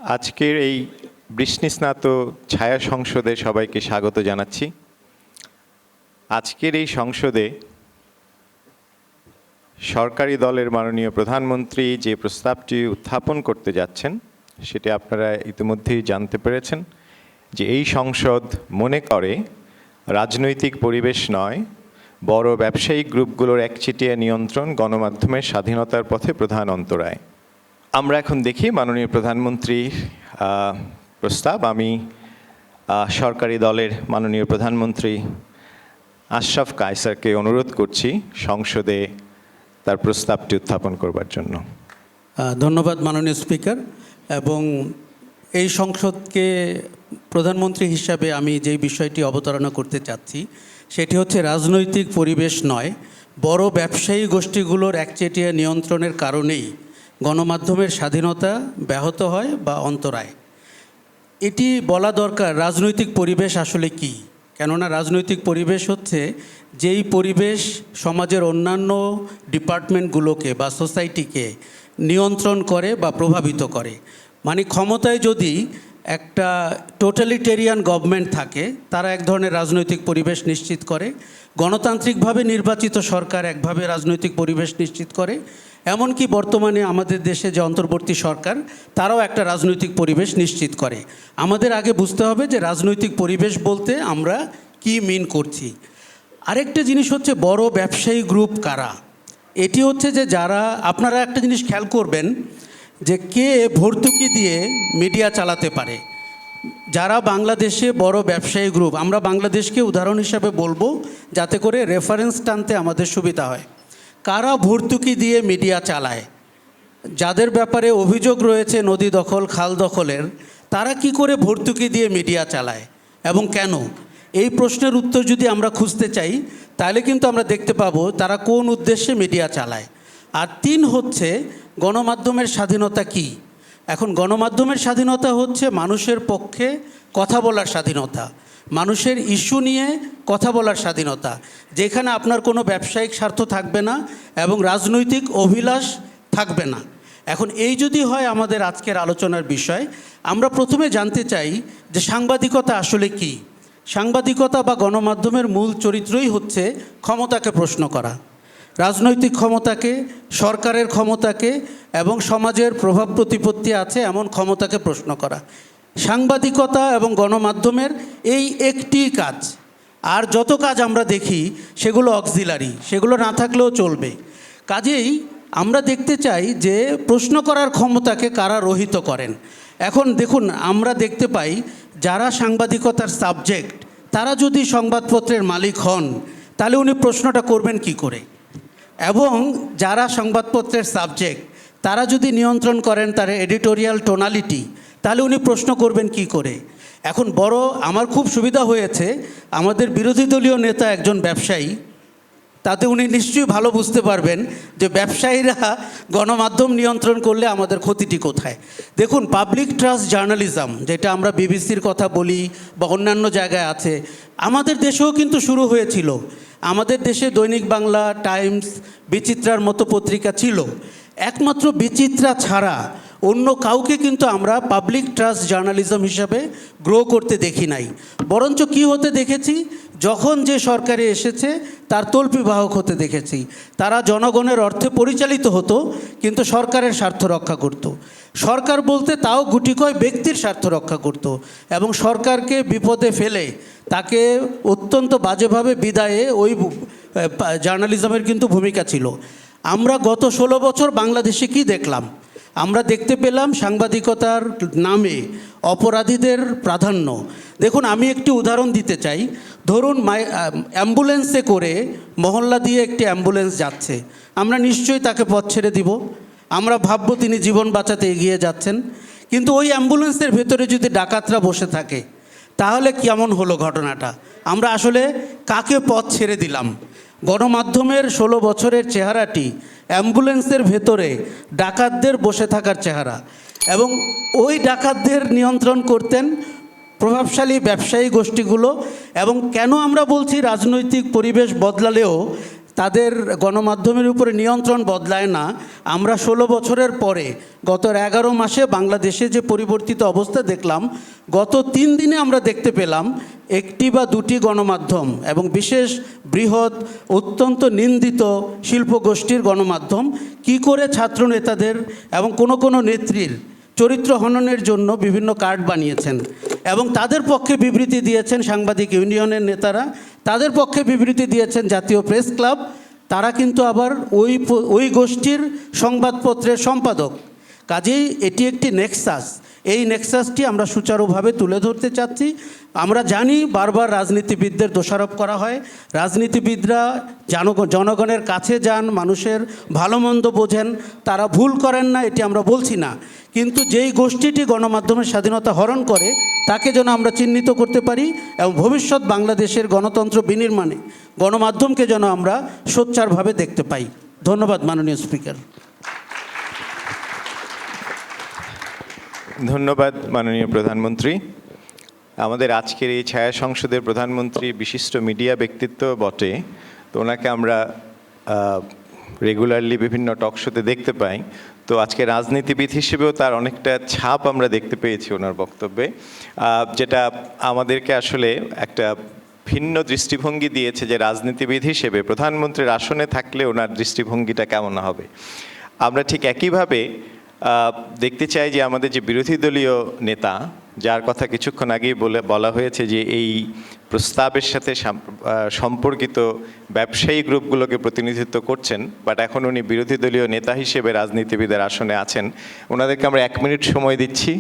আজকের এই বৃষ্ণিস্নাত ছায়া সংসদে সবাইকে স্বাগত জানাচ্ছি। আজকের এই সংসদে সরকারি দলের মাননীয় প্রধানমন্ত্রী যে প্রস্তাবটি উত্থাপন করতে যাচ্ছেন সেটি আপনারা ইতিমধ্যেই জানতে পেরেছেন যে এই সংসদ মনে করে রাজনৈতিক পরিবেশ নয়, বড় ব্যবসায়িক গ্রুপগুলোর একচেটিয়া নিয়ন্ত্রণ গণমাধ্যমের স্বাধীনতার পথে প্রধান অন্তরায়। আমরা এখন দেখি মাননীয় প্রধানমন্ত্রীর প্রস্তাব। আমি সরকারি দলের মাননীয় প্রধানমন্ত্রী আশরাফ কায়সারকে অনুরোধ করছি সংসদে তার প্রস্তাবটি উত্থাপন করবার জন্য। ধন্যবাদ মাননীয় স্পিকার। এবং এই সংসদকে প্রধানমন্ত্রী হিসাবে আমি যেই বিষয়টি অবতারণা করতে চাচ্ছি সেটি হচ্ছে রাজনৈতিক পরিবেশ নয়, বড় ব্যবসায়ী গোষ্ঠীগুলোর একচেটিয়া নিয়ন্ত্রণের কারণেই গণমাধ্যমের স্বাধীনতা ব্যাহত হয় বা অন্তরায়। এটি বলা দরকার রাজনৈতিক পরিবেশ আসলে কি, কেননা রাজনৈতিক পরিবেশ হচ্ছে যেই পরিবেশ সমাজের অন্যান্য ডিপার্টমেন্টগুলোকে বা সোসাইটিকে নিয়ন্ত্রণ করে বা প্রভাবিত করে। মানে ক্ষমতায় যদি একটা টোটালিটেরিয়ান গভর্নমেন্ট থাকে তারা এক ধরনের রাজনৈতিক পরিবেশ নিশ্চিত করে, গণতান্ত্রিকভাবে নির্বাচিত সরকার একভাবে রাজনৈতিক পরিবেশ নিশ্চিত করে, এমনকি বর্তমানে আমাদের দেশে যে অন্তর্বর্তী সরকার তারাও একটা রাজনৈতিক পরিবেশ নিশ্চিত করে। আমাদের আগে বুঝতে হবে যে রাজনৈতিক পরিবেশ বলতে আমরা কি মিন করছি। আরেকটা জিনিস হচ্ছে বড় ব্যবসায়ী গ্রুপ কারা। এটি হচ্ছে যে যারা, আপনারা একটা জিনিস খেয়াল করবেন যে কে ভর্তুকি দিয়ে মিডিয়া চালাতে পারে। যারা বাংলাদেশে বড় ব্যবসায়ী গ্রুপ, আমরা বাংলাদেশকে উদাহরণ হিসাবে বলবো যাতে করে রেফারেন্স টানতে আমাদের সুবিধা হয়। কারা ভর্তুকি দিয়ে মিডিয়া চালায়, যাদের ব্যাপারে অভিযোগ রয়েছে নদী দখল খাল দখলের, তারা কি করে ভর্তুকি দিয়ে মিডিয়া চালায় এবং কেন? এই প্রশ্নের উত্তর যদি আমরা খুঁজতে চাই তাহলে কিন্তু আমরা দেখতে পাবো তারা কোন উদ্দেশ্যে মিডিয়া চালায়। আর 3 হচ্ছে গণমাধ্যমের স্বাধীনতা কি। এখন গণমাধ্যমের স্বাধীনতা হচ্ছে মানুষের পক্ষে কথা বলার স্বাধীনতা, মানুষের ইস্যু নিয়ে কথা বলার স্বাধীনতা, যেখানে আপনার কোনো ব্যবসায়িক স্বার্থ থাকবে না এবং রাজনৈতিক অভিলাষ থাকবে না। এখন এই যদি হয় আমাদের আজকের আলোচনার বিষয়, আমরা প্রথমে জানতে চাই যে সাংবাদিকতা আসলে কি। সাংবাদিকতা বা গণমাধ্যমের মূল চরিত্রই হচ্ছে ক্ষমতাকে প্রশ্ন করা, রাজনৈতিক ক্ষমতাকে, সরকারের ক্ষমতাকে এবং সমাজের প্রভাব প্রতিপত্তি আছে এমন ক্ষমতাকে প্রশ্ন করা। সাংবাদিকতা এবং গণমাধ্যমের এই একটি কাজ, আর যত কাজ আমরা দেখি সেগুলো অক্সিলারি, সেগুলো না থাকলেও চলবে। কাজেই আমরা দেখতে চাই যে প্রশ্ন করার ক্ষমতাকে কারা রহিত করেন। এখন দেখুন, আমরা দেখতে পাই যারা সাংবাদিকতার সাবজেক্ট তারা যদি সংবাদপত্রের মালিক হন তাহলে উনি প্রশ্নটা করবেন কি করে, এবং যারা সংবাদপত্রের সাবজেক্ট তারা যদি নিয়ন্ত্রণ করেন তার এডিটোরিয়াল টোনালিটি, তাহলে উনি প্রশ্ন করবেন কি করে। এখন আমার খুব সুবিধা হয়েছে, আমাদের বিরোধী দলীয় নেতা একজন ব্যবসায়ী, তাতে উনি নিশ্চয়ই ভালো বুঝতে পারবেন যে ব্যবসায়ীরা গণমাধ্যম নিয়ন্ত্রণ করলে আমাদের ক্ষতিটি কোথায়। দেখুন, পাবলিক ট্রাস্ট জার্নালিজম যেটা আমরা বিবিসির কথা বলি বা অন্যান্য জায়গায় আছে, আমাদের দেশেও কিন্তু শুরু হয়েছিল। আমাদের দেশে দৈনিক বাংলা, টাইমস, বিচিত্রার মতো পত্রিকা ছিল। একমাত্র বিচিত্রা ছাড়া অন্য কাউকে কিন্তু আমরা পাবলিক ট্রাস্ট জার্নালিজম হিসাবে গ্রো করতে দেখি নাই। বরঞ্চ কী হতে দেখেছি, যখন যে সরকারে এসেছে তার তল্পিবাহক হতে দেখেছি। তারা জনগণের অর্থে পরিচালিত হতো কিন্তু সরকারের স্বার্থ রক্ষা করত। সরকার বলতে তাও গুটিকয় ব্যক্তির স্বার্থ রক্ষা করত এবং সরকারকে বিপদে ফেলে তাকে অত্যন্ত বাজেভাবে বিদায়ে ওই জার্নালিজমের কিন্তু ভূমিকা ছিল। আমরা গত 16 বছর বাংলাদেশে কি দেখলাম? আমরা দেখতে পেলাম সাংবাদিকতার নামে অপরাধীদের প্রাধান্য। দেখুন, আমি একটি উদাহরণ দিতে চাই। ধরুন অ্যাম্বুলেন্সে করে মহল্লা দিয়ে একটি অ্যাম্বুলেন্স যাচ্ছে, আমরা নিশ্চয়ই তাকে পথ ছেড়ে দিব, আমরা ভাববো তিনি জীবন বাঁচাতে এগিয়ে যাচ্ছেন। কিন্তু ওই অ্যাম্বুলেন্সের ভেতরে যদি ডাকাতরা বসে থাকে তাহলে কেমন হলো ঘটনাটা? আমরা আসলে কাকে পথ ছেড়ে দিলাম? গণমাধ্যমের 16 বছরের চেহারাটি অ্যাম্বুলেন্সের ভেতরে ডাকাতদের বসে থাকার চেহারা, এবং ওই ডাকাতদের নিয়ন্ত্রণ করতেন প্রভাবশালী ব্যবসায়ী গোষ্ঠীগুলো। এবং কেন আমরা বলছি রাজনৈতিক পরিবেশ বদলালেও তাদের গণমাধ্যমের উপরে নিয়ন্ত্রণ বদলায় না। আমরা 16 বছরের পরে গত 11 মাসে বাংলাদেশে যে পরিবর্তিত অবস্থা দেখলাম, গত 3 দিনে আমরা দেখতে পেলাম একটি বা দুটি গণমাধ্যম এবং বিশেষ বৃহৎ অত্যন্ত নিন্দিত শিল্পগোষ্ঠীর গণমাধ্যম কি করে ছাত্র নেতাদের এবং কোনো নেত্রীর চরিত্র হননের জন্য বিভিন্ন কার্ড বানিয়েছেন এবং তাদের পক্ষে বিবৃতি দিয়েছেন সাংবাদিক ইউনিয়নের নেতারা, তাদের পক্ষে বিবৃতি দিয়েছেন জাতীয় প্রেস ক্লাব। তারা কিন্তু আবার ওই গোষ্ঠীর সংবাদপত্রের সম্পাদক। কাজেই এটি একটি নেক্সাস। এই নেক্সাসটি আমরা সুচারুভাবে তুলে ধরতে চাচ্ছি। আমরা জানি বারবার রাজনীতিবিদদের দোষারোপ করা হয়, রাজনীতিবিদরা জনগণের কাছে যান, মানুষের ভালো মন্দ বোঝেন, তারা ভুল করেন না, এটি আমরা বলছি না। কিন্তু যেই গোষ্ঠীটি গণমাধ্যমের স্বাধীনতা হরণ করে তাকে যেন আমরা চিহ্নিত করতে পারি এবং ভবিষ্যৎ বাংলাদেশের গণতন্ত্র বিনির্মাণে গণমাধ্যমকে যেন আমরা সোচ্চারভাবে দেখতে পাই। ধন্যবাদ মাননীয় স্পিকার। ধন্যবাদ মাননীয় প্রধানমন্ত্রী। আমাদের আজকের এই ছায়া সংসদের প্রধানমন্ত্রী বিশিষ্ট মিডিয়া ব্যক্তিত্ব বটে, তো ওনাকে আমরা রেগুলারলি বিভিন্ন টক শোতে দেখতে পাই। তো আজকে রাজনীতিবিদ হিসেবেও তার অনেকটা ছাপ আমরা দেখতে পেয়েছি ওনার বক্তব্যে, যেটা আমাদেরকে আসলে একটা ভিন্ন দৃষ্টিভঙ্গি দিয়েছে যে রাজনীতিবিদ হিসেবে প্রধানমন্ত্রীর আসনে থাকলে ওনার দৃষ্টিভঙ্গিটা কেমন হবে। আমরা ঠিক একইভাবে দেখতে চাই যে আমাদের যে বিরোধী দলীয় নেতা, যার কথা কিছুক্ষণ আগেই বলা হয়েছে যে এই প্রস্তাবের সাথে সম্পর্কিত ব্যবসায়ী গ্রুপগুলোকে প্রতিনিধিত্ব করছেন, বাট এখন উনি বিরোধী দলীয় নেতা হিসেবে রাজনীতিবিদের আসনে আছেন। ওনাদেরকে আমরা 1 মিনিট সময় দিচ্ছি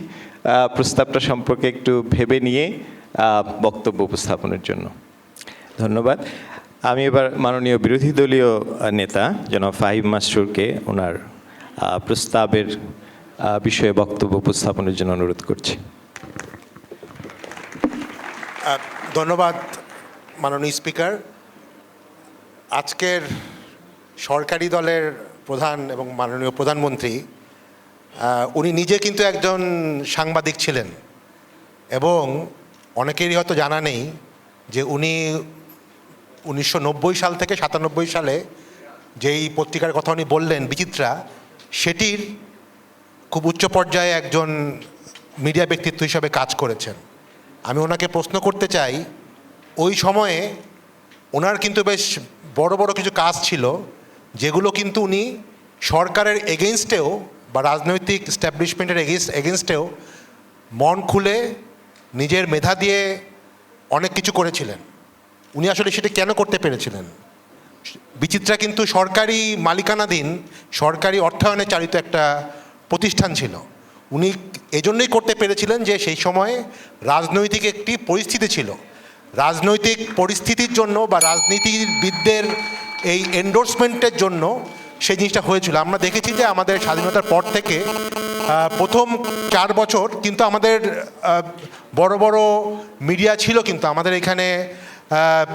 প্রস্তাবটা সম্পর্কে একটু ভেবে নিয়ে বক্তব্য উপস্থাপনের জন্য। ধন্যবাদ। আমি এবার মাননীয় বিরোধী দলীয় নেতা জনাব ফাহিম মাসরুরকে ওনার প্রস্তাবের বিষয়ে বক্তব্য উপস্থাপনের জন্য অনুরোধ করছি। ধন্যবাদ মাননীয় স্পিকার। আজকের সরকারি দলের প্রধান এবং মাননীয় প্রধানমন্ত্রী উনি নিজে কিন্তু একজন সাংবাদিক ছিলেন এবং অনেকেরই হয়তো জানা নেই যে উনি 1990 সাল থেকে 97 সালে যেই পত্রিকার কথা উনি বললেন বিচিত্রা, সেটির খুব উচ্চ পর্যায়ে একজন মিডিয়া ব্যক্তিত্ব হিসাবে কাজ করেছেন। আমি ওনাকে প্রশ্ন করতে চাই, ওই সময়ে ওনার কিন্তু বেশ বড় বড় কিছু কাজ ছিল যেগুলো কিন্তু উনি সরকারের এগেনস্টেও বা রাজনৈতিক স্ট্যাবলিশমেন্টের এগেনস্টেও মন খুলে নিজের মেধা দিয়ে অনেক কিছু করেছিলেন। উনি আসলে সেটা কেন করতে পেরেছিলেন? বিচিত্রা কিন্তু সরকারি মালিকানাধীন, সরকারি অর্থায়নে চালিত একটা প্রতিষ্ঠান ছিল। উনি এজন্যই করতে পেরেছিলেন যে সেই সময়ে রাজনৈতিক একটি পরিস্থিতি ছিল। রাজনৈতিক পরিস্থিতির জন্য বা রাজনীতিবিদদের এই এন্ডোর্সমেন্টের জন্য সেই জিনিসটা হয়েছিল। আমরা দেখেছি যে আমাদের স্বাধীনতার পর থেকে প্রথম 4 বছর কিন্তু আমাদের বড় বড় মিডিয়া ছিল, কিন্তু আমাদের এখানে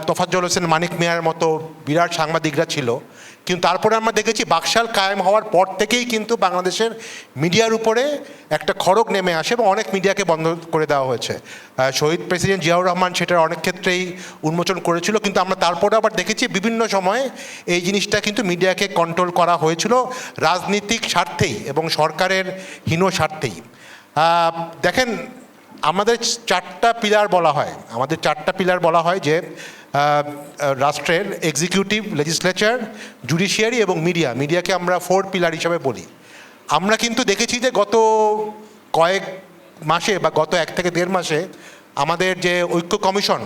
তোফাজ্জল হোসেন মানিক মিয়ার মতো বিরাট সাংবাদিকরা ছিল। কিন্তু তারপরে আমরা দেখেছি বাকশাল কায়েম হওয়ার পর থেকেই কিন্তু বাংলাদেশের মিডিয়ার উপরে একটা খড়গ নেমে আসে এবং অনেক মিডিয়াকে বন্ধ করে দেওয়া হয়েছে। শহীদ প্রেসিডেন্ট জিয়াউর রহমান সেটার অনেক ক্ষেত্রেই উন্মোচন করেছিল, কিন্তু আমরা তারপরে আবার দেখেছি বিভিন্ন সময়ে এই জিনিসটা কিন্তু মিডিয়াকে কন্ট্রোল করা হয়েছিল রাজনীতিক স্বার্থেই এবং সরকারের হীন স্বার্থেই। দেখেন, আমাদের 4টা পিলার বলা হয়, যে রাষ্ট্রের এক্সিকিউটিভ, লেজিসলেচার, জুডিশিয়ারি এবং মিডিয়াকে আমরা 4 পিলার হিসাবে বলি। আমরা কিন্তু দেখেছি যে গত কয়েক মাসে বা গত 1 থেকে 1.5 মাসে আমাদের যে ঐক্য কমিশন,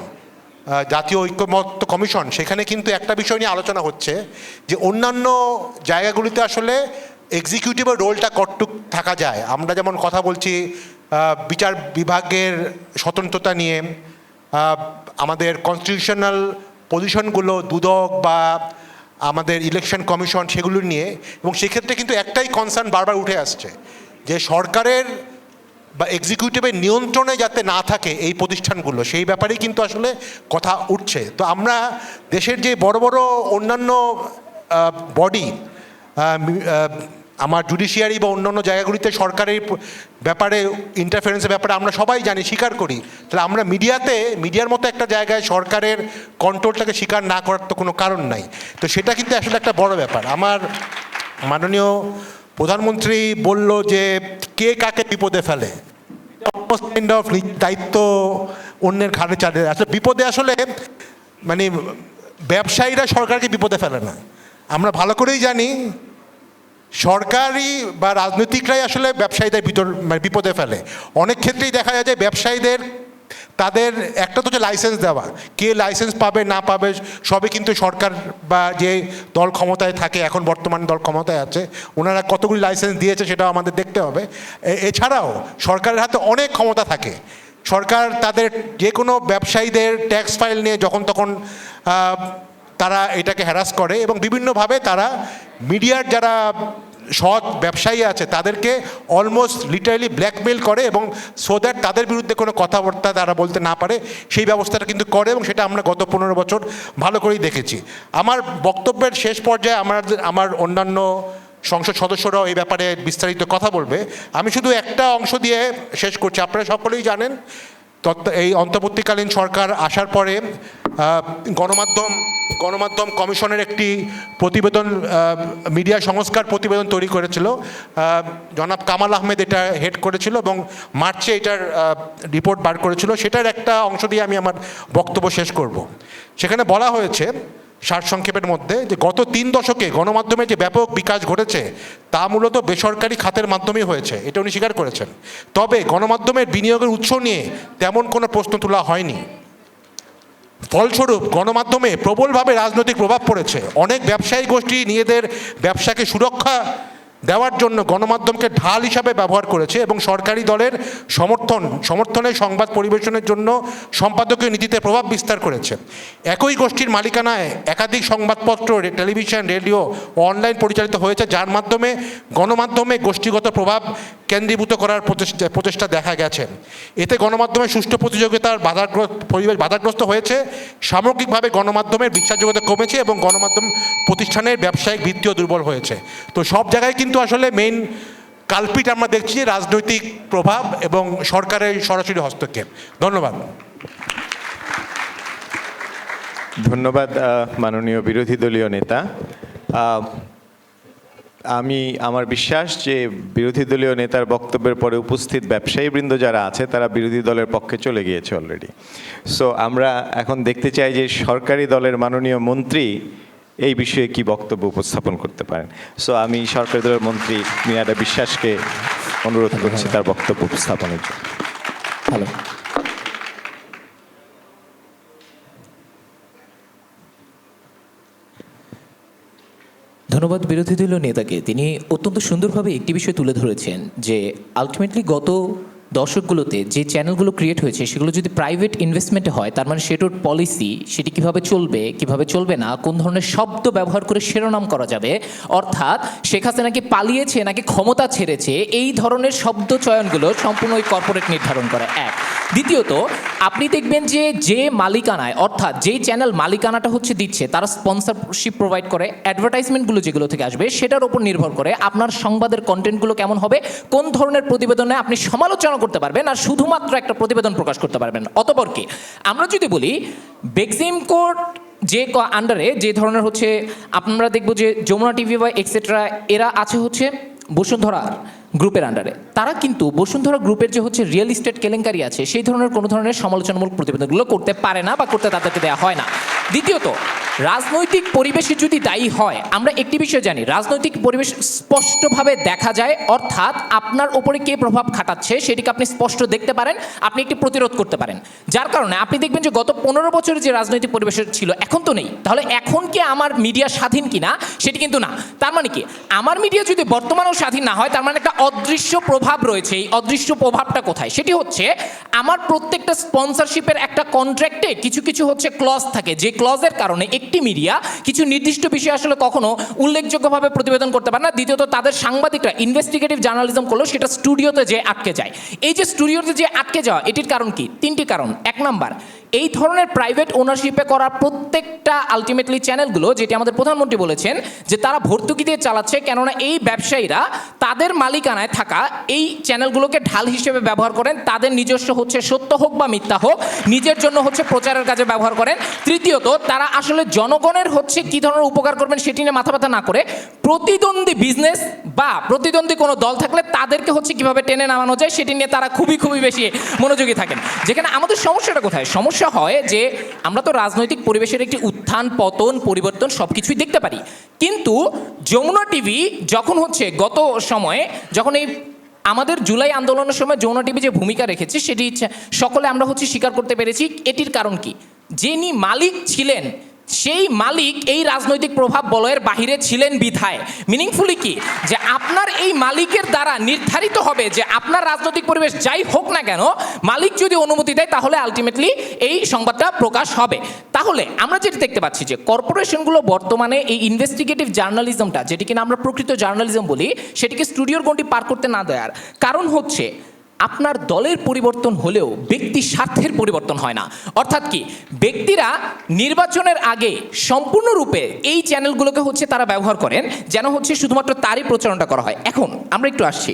জাতীয় ঐক্যমত্য কমিশন, সেখানে কিন্তু একটা বিষয় নিয়ে আলোচনা হচ্ছে যে অন্যান্য জায়গাগুলিতে আসলে এক্সিকিউটিভের রোলটা কতটুক থাকা যায়। আমরা যেমন কথা বলছি বিচার বিভাগের স্বতন্ত্রতা নিয়ে, আমাদের কনস্টিটিউশনাল পজিশনগুলো, দুদক বা আমাদের ইলেকশন কমিশন, সেগুলো নিয়ে, এবং সেক্ষেত্রে কিন্তু একটাই কনসার্ন বারবার উঠে আসছে যে সরকারের বা এক্সিকিউটিভের নিয়ন্ত্রণে যাতে না থাকে এই প্রতিষ্ঠানগুলো, সেই ব্যাপারেই কিন্তু আসলে কথা উঠছে। তো আমরা দেশের যে বড় বড় অন্যান্য বডি, আমার জুডিশিয়ারি বা অন্যান্য জায়গাগুলিতে সরকারের ব্যাপারে ইন্টারফারেন্সের ব্যাপারে আমরা সবাই জানি, স্বীকার করি, তাহলে আমরা মিডিয়ার মতো একটা জায়গায় সরকারের কন্ট্রোলটাকে স্বীকার না করার তো কোনো কারণ নাই। তো সেটা কিন্তু আসলে একটা বড় ব্যাপার। আমার মাননীয় প্রধানমন্ত্রী বলল যে কে কাকে বিপদে ফেলে, কাইন্ড অফ দায়িত্ব অন্যের ঘাড়ে চালিয়ে আসলে বিপদে, আসলে মানে ব্যবসায়ীরা সরকারকে বিপদে ফেলে না। আমরা ভালো করেই জানি সরকারি বা রাজনৈতিকরাই আসলে ব্যবসায়ীদের বিপদে ফেলে। অনেক ক্ষেত্রেই দেখা যায় যে ব্যবসায়ীদের তাদের একটা তো হচ্ছে লাইসেন্স দেওয়া, কে লাইসেন্স পাবে না পাবে সবই কিন্তু সরকার বা যে দল ক্ষমতায় থাকে, এখন বর্তমান দল ক্ষমতায় আছে, ওনারা কতগুলি লাইসেন্স দিয়েছে সেটাও আমাদের দেখতে হবে। এছাড়াও সরকারের হাতে অনেক ক্ষমতা থাকে। সরকার তাদের যে কোনো ব্যবসায়ীদের ট্যাক্স ফাইল নিয়ে যখন তখন তারা এটাকে হ্যারাস করে এবং বিভিন্নভাবে তারা মিডিয়ার যারা সৎ ব্যবসায়ী আছে তাদেরকে অলমোস্ট লিটারালি ব্ল্যাকমেল করে এবং সো দ্যাট তাদের বিরুদ্ধে কোনো কথাবার্তা তারা বলতে না পারে সেই ব্যবস্থাটা কিন্তু করে, এবং সেটা আমরা গত 15 বছর ভালো করেই দেখেছি। আমার বক্তব্যের শেষ পর্যায়ে আমার অন্যান্য সংসদ সদস্যরাও এই ব্যাপারে বিস্তারিত কথা বলবে, আমি শুধু একটা অংশ দিয়ে শেষ করছি। আপনারা সকলেই জানেন এই অন্তর্বর্তীকালীন সরকার আসার পরে গণমাধ্যম কমিশনের একটি প্রতিবেদন, মিডিয়া সংস্কার প্রতিবেদন তৈরি করেছিল, জনাব কামাল আহমেদ এটা হেড করেছিল এবং মার্চে এটার রিপোর্ট বার করেছিল। সেটার একটা অংশ দিয়ে আমি আমার বক্তব্য শেষ করব। সেখানে বলা হয়েছে সারসংক্ষেপের মধ্যে যে গত 3 দশকে গণমাধ্যমের যে ব্যাপক বিকাশ ঘটেছে তা মূলত বেসরকারি খাতের মাধ্যমেই হয়েছে, এটা উনি স্বীকার করেছেন। তবে গণমাধ্যমের বিনিয়োগের উৎস নিয়ে তেমন কোনো প্রশ্ন তোলা হয়নি। ফলস্বরূপ গণমাধ্যমে প্রবলভাবে রাজনৈতিক প্রভাব পড়েছে। অনেক ব্যবসায়ী গোষ্ঠী নিজেদের ব্যবসাকে সুরক্ষা দেওয়ার জন্য গণমাধ্যমকে ঢাল হিসাবে ব্যবহার করেছে এবং সরকারি দলের সমর্থনে সংবাদ পরিবেশনের জন্য সম্পাদকীয় নীতিতে প্রভাব বিস্তার করেছে। একই গোষ্ঠীর মালিকানায় একাধিক সংবাদপত্র, টেলিভিশন, রেডিও ও অনলাইন পরিচালিত হয়েছে, যার মাধ্যমে গণমাধ্যমে গোষ্ঠীগত প্রভাব কেন্দ্রীভূত করার প্রচেষ্টা দেখা গেছে। এতে গণমাধ্যমের সুষ্ঠু প্রতিযোগিতার পরিবেশ বাধাগ্রস্ত হয়েছে। সামগ্রিকভাবে গণমাধ্যমের বিশ্বাসযোগ্যতা কমেছে এবং গণমাধ্যম প্রতিষ্ঠানের ব্যবসায়িক ভিত্তিও দুর্বল হয়েছে। তো সব জায়গায় কিন্তু আসলে মেইন কালপিট আমরা দেখছি রাজনৈতিক প্রভাব এবং সরকারের সরাসরি হস্তক্ষেপ। ধন্যবাদ। ধন্যবাদ মাননীয় বিরোধী দলীয় নেতা। আমার বিশ্বাস যে বিরোধী দলীয় নেতার বক্তব্যের পরে উপস্থিত ব্যবসায়ীবৃন্দ যারা আছে তারা বিরোধী দলের পক্ষে চলে গিয়েছে অলরেডি। সো আমরা এখন দেখতে চাই যে সরকারি দলের মাননীয় মন্ত্রী এই বিষয়ে কি বক্তব্য উপস্থাপন করতে পারেন। সো আমি সরকারি দলের মন্ত্রী মিনারা বিশ্বাসকে অনুরোধ করছি তার বক্তব্য উপস্থাপনের জন্য। হ্যালো, ধন্যবাদ বিরোধী দলীয় নেতাকে। তিনি অত্যন্ত সুন্দরভাবে একটি বিষয় তুলে ধরেছেন যে আলটিমেটলি গত দশকগুলোতে যে চ্যানেলগুলো ক্রিয়েট হয়েছে সেগুলো যদি প্রাইভেট ইনভেস্টমেন্টে হয়, তার মানে সেটার পলিসি, সেটি কিভাবে চলবে না, কোন ধরনের শব্দ ব্যবহার করে শিরোনাম করা যাবে, অর্থাৎ শেখ হাসিনা নাকি পালিয়েছে নাকি ক্ষমতা ছেড়েছে, এই ধরনের শব্দ চয়নগুলো সম্পূর্ণ ওই কর্পোরেট নির্ধারণ করে। এক, দ্বিতীয়ত আপনি দেখবেন যে মালিকানায়, অর্থাৎ যেই চ্যানেল মালিকানাটা হচ্ছে দিচ্ছে, তারা স্পন্সরশিপ প্রোভাইড করে, অ্যাডভার্টাইজমেন্টগুলো যেগুলো থেকে আসবে সেটার উপর নির্ভর করে আপনার সংবাদের কন্টেন্টগুলো কেমন হবে, কোন ধরনের প্রতিবেদনে আপনি সমালোচনা করতে পারবেন আর শুধুমাত্র একটা প্রতিবেদন প্রকাশ করতে পারবেন। অতঃপর কি আমরা যদি বলি বেক্সিম কোর্ট যে আন্ডারে যে ধরনের হচ্ছে, আপনারা দেখবো যে যমুনা টিভি বা এক্সেট্রা এরা আছে হচ্ছে বসুন্ধরা গ্রুপের আন্ডারে, তারা কিন্তু বসুন্ধরা গ্রুপের যে হচ্ছে রিয়েল এস্টেট কেলেঙ্কারি আছে সেই ধরনের কোনো ধরনের সমালোচনামূলক প্রতিবেদনগুলো করতে পারে না বা করতে তাদেরকে দেওয়া হয় না। দ্বিতীয়ত, রাজনৈতিক পরিবেশে যদি দায়ী হয়, আমরা একটি বিষয় জানি, রাজনৈতিক পরিবেশ স্পষ্টভাবে দেখা যায়, অর্থাৎ আপনার ওপরে কে প্রভাব খাটাচ্ছে সেটিকে আপনি স্পষ্ট দেখতে পারেন, আপনি একটি প্রতিরোধ করতে পারেন। যার কারণে আপনি দেখবেন যে গত 15 বছরের যে রাজনৈতিক পরিবেশ ছিল এখন তো নেই। তাহলে এখন কি আমার মিডিয়া স্বাধীন কিনা সেটি কিন্তু না। তার মানে কি আমার মিডিয়া যদি বর্তমানেও স্বাধীন না হয়, তার মানে একটা অদৃশ্য প্রভাব রয়েছে। এই অদৃশ্য প্রভাবটা কোথায়? সেটি হচ্ছে আমার প্রত্যেকটা স্পন্সরশিপের একটা কন্ট্রাক্টে কিছু কিছু হচ্ছে ক্লজ থাকে, যে ক্লজের কারণে একটি মিডিয়া কিছু নির্দিষ্ট বিষয় আসলে কখনো উল্লেখযোগ্যভাবে প্রতিবেদন করতে পারে না। দ্বিতীয়ত, তাদের সাংবাদিকরা ইনভেস্টিগেটিভ জার্নালিজম করলেও সেটা স্টুডিওতে যে আটকে যায়। এই যে স্টুডিওতে যে আটকে যাওয়া, এটির কারণ কি? 3টি কারণ। 1 নাম্বার, এই ধরনের প্রাইভেট ওনারশিপে করা প্রত্যেকটা আলটিমেটলি চ্যানেলগুলো, যেটি আমাদের প্রধানমন্ত্রী বলেছেন যে তারা ভর্তুকি দিয়ে চালাচ্ছে, কেননা এই ব্যবসায়ীরা তাদের মালিকানায় থাকা এই চ্যানেলগুলোকে ঢাল হিসেবে ব্যবহার করেন, তাদের নিজস্ব হচ্ছে সত্য হোক বা মিথ্যা হোক নিজের জন্য হচ্ছে প্রচারের কাজে ব্যবহার করেন। তৃতীয়ত, তারা আসলে জনগণের হচ্ছে কী ধরনের উপকার করবেন সেটি নিয়ে মাথা ব্যথা না করে প্রতিদ্বন্দ্বী বিজনেস বা প্রতিদ্বন্দ্বী কোনো দল থাকলে তাদেরকে হচ্ছে কীভাবে টেনে নামানো যায় সেটি নিয়ে তারা খুবই বেশি মনোযোগী থাকেন। যেখানে আমাদের সমস্যাটা কোথায়? সমস্যা হয় যে আমরা তো রাজনৈতিক পরিবেশের একটি উত্থান পতন পরিবর্তন সব কিছুই দেখতে পারি, কিন্তু যমুনা টিভি যখন হচ্ছে গত সময়ে যখন এই আমাদের জুলাই আন্দোলনের সময় যমুনা টিভি যে ভূমিকা রেখেছে সেটি সকলে আমরা হচ্ছে স্বীকার করতে পেরেছি। এটির কারণ কি? যিনি মালিক ছিলেন সেই মালিক এই রাজনৈতিক প্রভাব বলয়ের বাহিরে ছিলেন বিধায়। মিনিংফুলি কি? যে আপনার এই মালিকের দ্বারা নির্ধারিত হবে যে আপনার রাজনৈতিক পরিবেশ যাই হোক না কেন, মালিক যদি অনুমতি দেয় তাহলে আলটিমেটলি এই সংবাদটা প্রকাশ হবে। তাহলে আমরা যেটি দেখতে পাচ্ছি যে কর্পোরেশনগুলো বর্তমানে এই ইনভেস্টিগেটিভ জার্নালিজমটা, যেটি কিনা আমরা প্রকৃত জার্নালিজম বলি, সেটিকে স্টুডিওর গণ্ডি পার করতে না দেওয়ার কারণ হচ্ছে আপনার দলের পরিবর্তন হলেও ব্যক্তি স্বার্থের পরিবর্তন হয় না। অর্থাৎ কি? ব্যক্তিরা নির্বাচনের আগে সম্পূর্ণরূপে এই চ্যানেলগুলোকে হচ্ছে তারা ব্যবহার করেন যেন হচ্ছে শুধুমাত্র তারই প্রচারণা করা হয়। এখন আমরা একটু আসছি,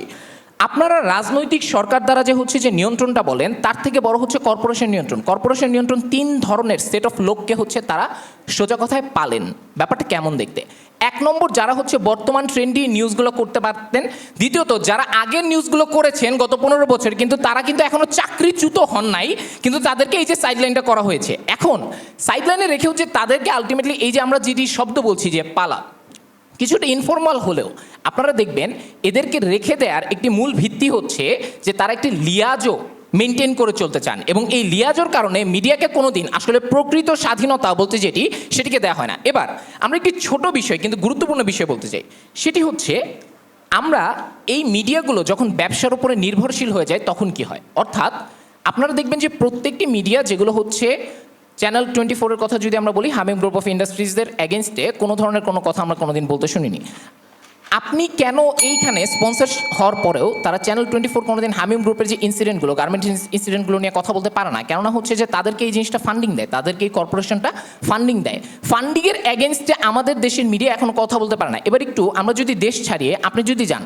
আপনারা রাজনৈতিক সরকার দ্বারা যে হচ্ছে যে নিয়ন্ত্রণটা বলেন, তার থেকে বড় হচ্ছে কর্পোরেশন নিয়ন্ত্রণ। কর্পোরেশন নিয়ন্ত্রণ 3 ধরনের সেট অফ লোককে হচ্ছে তারা সোজা কথায় পালেন। ব্যাপারটা কেমন দেখতে? 1 নম্বর, যারা হচ্ছে বর্তমান ট্রেন্ডি নিউজগুলো করতে পারতেন। দ্বিতীয়ত, যারা আগের নিউজগুলো করেছেন গত 15 বছর, কিন্তু তারা কিন্তু এখনও চাকরিচ্যুত হন নাই, কিন্তু তাদেরকে এই যে সাইডলাইনটা করা হয়েছে, এখন সাইডলাইনে রেখে হচ্ছে তাদেরকে আলটিমেটলি এই যে আমরা যেটি শব্দ বলছি যে পালা, কিছুটা ইনফর্মাল হলেও আপনারা দেখবেন এদেরকে রেখে দেওয়ার একটি মূল ভিত্তি হচ্ছে যে তারা একটি লিয়াজও মেনটেন করে চলতে চান, এবং এই লিয়াজোর কারণে মিডিয়াকে কোনো দিন আসলে প্রকৃত স্বাধীনতা বলতে যেটি সেটিকে দেওয়া হয় না। এবার আমরা একটি ছোট বিষয় কিন্তু গুরুত্বপূর্ণ বিষয় বলতে চাই, সেটি হচ্ছে আমরা এই মিডিয়াগুলো যখন ব্যবসার উপরে নির্ভরশীল হয়ে যায় তখন কি হয়। অর্থাৎ আপনারা দেখবেন যে প্রত্যেকটি মিডিয়া যেগুলো হচ্ছে চ্যানেল 24-এর কথা যদি আমরা বলি, হামিম গ্রুপ অফ ইন্ডাস্ট্রিজদের এগেনস্টে কোনো ধরনের কোনো কথা আমরা কোনোদিন বলতে শুনিনি। আপনি কেন এইখানে স্পন্সর হওয়ার পরেও তারা চ্যানেল 24 কোনোদিন হামিম গ্রুপের যে ইনসিডেন্টগুলো, গার্মেন্ট ইনসিডেন্টগুলো নিয়ে কথা বলতে পারে না? কেননা হচ্ছে যে তাদেরকে এই জিনিসটা ফান্ডিং দেয়, তাদেরকে এই কর্পোরেশনটা ফান্ডিং দেয়। ফান্ডিংয়ের এগেনস্টে আমাদের দেশের মিডিয়া এখনও কথা বলতে পারে না। এবার একটু আমরা যদি দেশ ছাড়িয়ে আপনি যদি যান,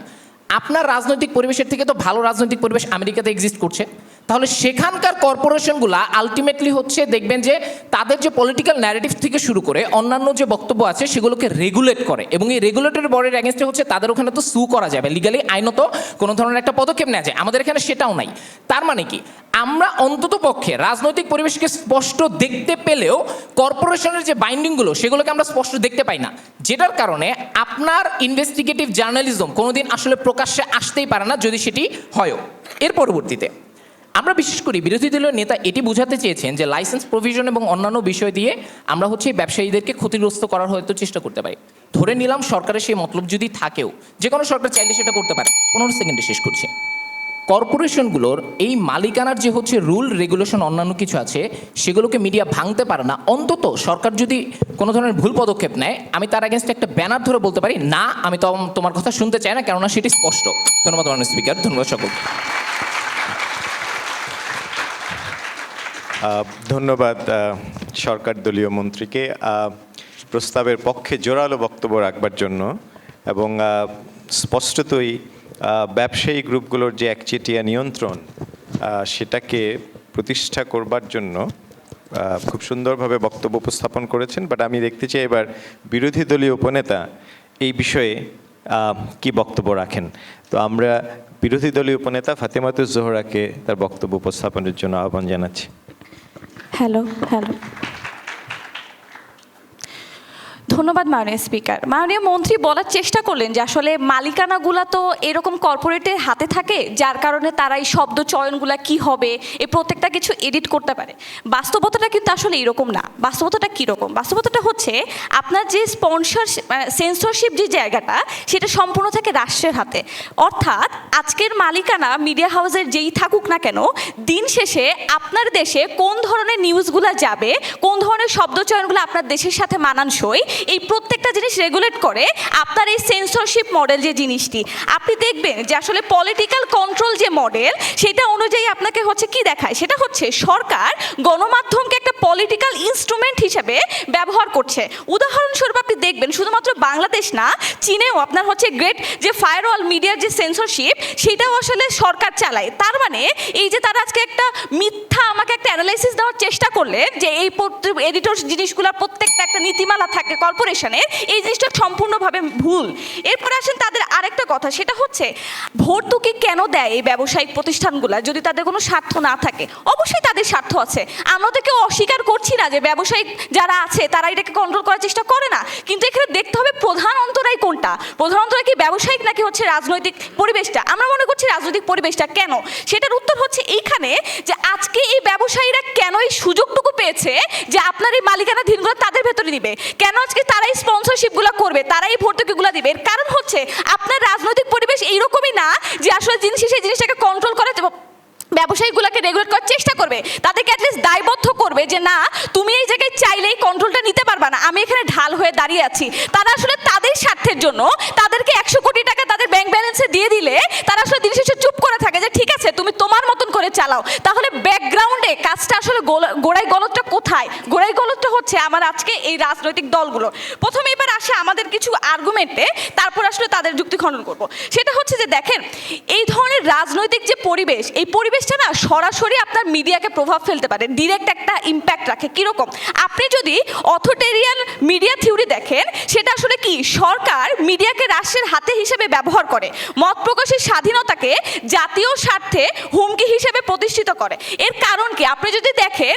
আপনার রাজনৈতিক পরিবেশের থেকে তো ভালো রাজনৈতিক পরিবেশ আমেরিকাতে এক্সিস্ট করছে, তাহলে সেখানকার কর্পোরেশনগুলো আলটিমেটলি হচ্ছে দেখবেন যে তাদের যে পলিটিক্যাল ন্যারেটিভ থেকে শুরু করে অন্যান্য যে বক্তব্য আছে সেগুলোকে রেগুলেট করে, এবং এই রেগুলেটরি বডির এগেনস্টে হচ্ছে তাদের ওখানে তো সু করা যাবে, লিগালি আইনত কোনো ধরনের একটা পদক্ষেপ নেওয়া যায়। আমাদের এখানে সেটাও নাই। তার মানে কি? আমরা অন্তত পক্ষে রাজনৈতিক পরিবেশকে স্পষ্ট দেখতে পেলেও কর্পোরেশনের যে বাইন্ডিংগুলো সেগুলোকে আমরা স্পষ্ট দেখতে পাই না, যেটার কারণে আপনার ইনভেস্টিগেটিভ জার্নালিজম কোনোদিন আসলে প্রকাশ্যে আসতেই পারে না, যদি সেটি হয়ও। এর পরবর্তীতে আমরা বিশেষ করি বিরোধী দলীয় নেতা এটি বোঝাতে চেয়েছেন যে লাইসেন্স প্রভিশন এবং অন্যান্য বিষয় দিয়ে আমরা হচ্ছে ব্যবসায়ীদেরকে ক্ষতিগ্রস্ত করার হয়তো চেষ্টা করতে পারি। ধরে নিলাম সরকারের সেই মতলব যদি থাকেও, যে কোনো সরকার চাইলে সেটা করতে পারে। 15 সেকেন্ডে শেষ করছি। কর্পোরেশনগুলোর এই মালিকানার যে হচ্ছে রুল রেগুলেশন অন্যান্য কিছু আছে সেগুলোকে মিডিয়া ভাঙতে পারে না। অন্তত সরকার যদি কোনো ধরনের ভুল পদক্ষেপ নেয়, আমি তার এগেনস্টে একটা ব্যানার ধরে বলতে পারি, না আমি তো তোমার কথা শুনতে চাই না, কেননা সেটি স্পষ্ট। ধন্যবাদ মাননীয় স্পিকার, ধন্যবাদ সকল। ধন্যবাদ সরকার দলীয় মন্ত্রীকে প্রস্তাবের পক্ষে জোরালো বক্তব্য রাখবার জন্য, এবং স্পষ্টতই ব্যবসায়ী গ্রুপগুলোর যে একচেটিয়া নিয়ন্ত্রণ সেটাকে প্রতিষ্ঠা করবার জন্য খুব সুন্দরভাবে বক্তব্য উপস্থাপন করেছেন। বাট আমি দেখতে চাই এবার বিরোধী দলীয় উপনেতা এই বিষয়ে কি বক্তব্য রাখেন। তো আমরা বিরোধী দলীয় উপনেতা ফাতেমাতুজ জোহরাকে তার বক্তব্য উপস্থাপনের জন্য আহ্বান জানাচ্ছি। হ্যালো। ধন্যবাদ মাননীয় স্পিকার। মাননীয় মন্ত্রী বলার চেষ্টা করলেন যে আসলে মালিকানাগুলা তো এরকম কর্পোরেটের হাতে থাকে, যার কারণে তারা এই শব্দ চয়নগুলা কি হবে এই প্রত্যেকটা কিছু এডিট করতে পারে। বাস্তবতাটা কিন্তু আসলে এরকম না। বাস্তবতাটা কীরকম? বাস্তবতাটা হচ্ছে আপনার যে সেন্সরশিপ যে জায়গাটা সেটা সম্পূর্ণ থাকে রাষ্ট্রের হাতে। অর্থাৎ আজকের মালিকানা মিডিয়া হাউসের যেই থাকুক না কেন, দিন শেষে আপনার দেশে কোন ধরনের নিউজগুলো যাবে, কোন ধরনের শব্দ চয়নগুলো আপনার দেশের সাথে মানানসই, এই প্রত্যেকটা জিনিস রেগুলেট করে আপনার এই সেন্সরশিপ মডেল যে জিনিসটি, আপনি দেখবেন যে আসলে পলিটিক্যাল কন্ট্রোল যে মডেল সেটা অনুযায়ী আপনাকে হচ্ছে কি দেখায়, সেটা হচ্ছে সরকার গণমাধ্যমকে একটা পলিটিক্যাল ইনস্ট্রুমেন্ট হিসেবে ব্যবহার করছে। উদাহরণস্বরূপ আপনি দেখবেন শুধুমাত্র বাংলাদেশ না, চীনেও আপনার হচ্ছে গ্রেট যে ফায়ারওয়াল মিডিয়ার যে সেন্সরশিপ সেটাও আসলে সরকার চালায়। তার মানে এই যে তারা আজকে একটা মিথ্যা আমাকে একটা অ্যানালাইসিস দেওয়ার চেষ্টা করলেন যে এই এডিটর জিনিসগুলোর প্রত্যেকটা একটা নীতিমালা থাকে কর্পোরেশনের, এই জিনিসটা সম্পূর্ণভাবে ভুল। এরপরে আসেন তাদের আরেকটা কথা, সেটা হচ্ছে ভর্তুকি কেন দেয় এই ব্যবসায়িক প্রতিষ্ঠানগুলো যদি তাদের কোনো স্বার্থ না থাকে? অবশ্যই তাদের স্বার্থ আছে, আমরা তো কেউ অস্বীকার করছি না যে ব্যবসায়িক যারা আছে তারা এটাকে কন্ট্রোল করার চেষ্টা করে না, কিন্তু এখানে দেখতে হবে প্রধান অন্তরায় কোনটা, প্রধান অন্তরায় কি ব্যবসায়িক নাকি হচ্ছে রাজনৈতিক পরিবেশটা? আমরা মনে করছি রাজনৈতিক পরিবেশটা। কেন? সেটার উত্তর হচ্ছে এইখানে যে আজকে এই ব্যবসায়ীরা কেন এই সুযোগটুকু পেয়েছে যে আপনার এই মালিকানাধীনগুলো তাদের ভেতরে দিবে, কেন আজকে তারাই স্পন্সরশিপগুলো করবে, তারাই ভর্তুকিগুলো দিবে? এর কারণ হচ্ছে আপনার রাজনৈতিক পরিবেশ এইরকমই না যে আসলে সেই জিনিসটাকে কন্ট্রোল করে ব্যবসায়ীগুলোকে রেগুলেট করার চেষ্টা করবে, তাদেরকে অ্যাটলিস্ট দায়বদ্ধ করবে যে না তুমি এই জায়গায় চাইলেই কন্ট্রোলটা নিতে পারবা না, আমি এখানে ঢাল হয়ে দাঁড়িয়ে আছি। তারা আসলে তাদের স্বার্থের জন্য তাদেরকে 100 কোটি টাকা তাদের ব্যাংক ব্যালেন্সে দিয়ে দিলে তারা আসলে দিন শেষে চুপ করে থাকে যে ঠিক আছে তুমি তোমার মতন করে চালাও। তাহলে ব্যাকগ্রাউন্ডে কাজটা আসলে গোড়াই গলতটা কোথায়? গোড়াই গলতটা হচ্ছে আমার আজকে এই রাজনৈতিক দলগুলো। প্রথমে এবার আসে আমাদের কিছু আর্গুমেন্টে, তারপর আসলে তাদের যুক্তি খণ্ডন করব। সেটা হচ্ছে যে দেখেন এই ধরনের রাজনৈতিক যে পরিবেশ, এই পরিবেশটা না সরাসরি আপনার মিডিয়াকে প্রভাব ফেলতে পারে, ডিরেক্ট একটা ইম্প্যাক্ট রাখে। কিরকম? আপনি যদি অথরিটেরিয়ান মিডিয়া থিওরি দেখেন, সেটা আসলে কি সরকার মিডিয়াকে রাষ্ট্রের হাতে হিসেবে ব্যবহার করে, মত প্রকাশের স্বাধীনতাকে জাতীয় স্বার্থে হুমকি হিসেবে প্রতিষ্ঠিত করে। এর কারণ কি? আপনি যদি দেখেন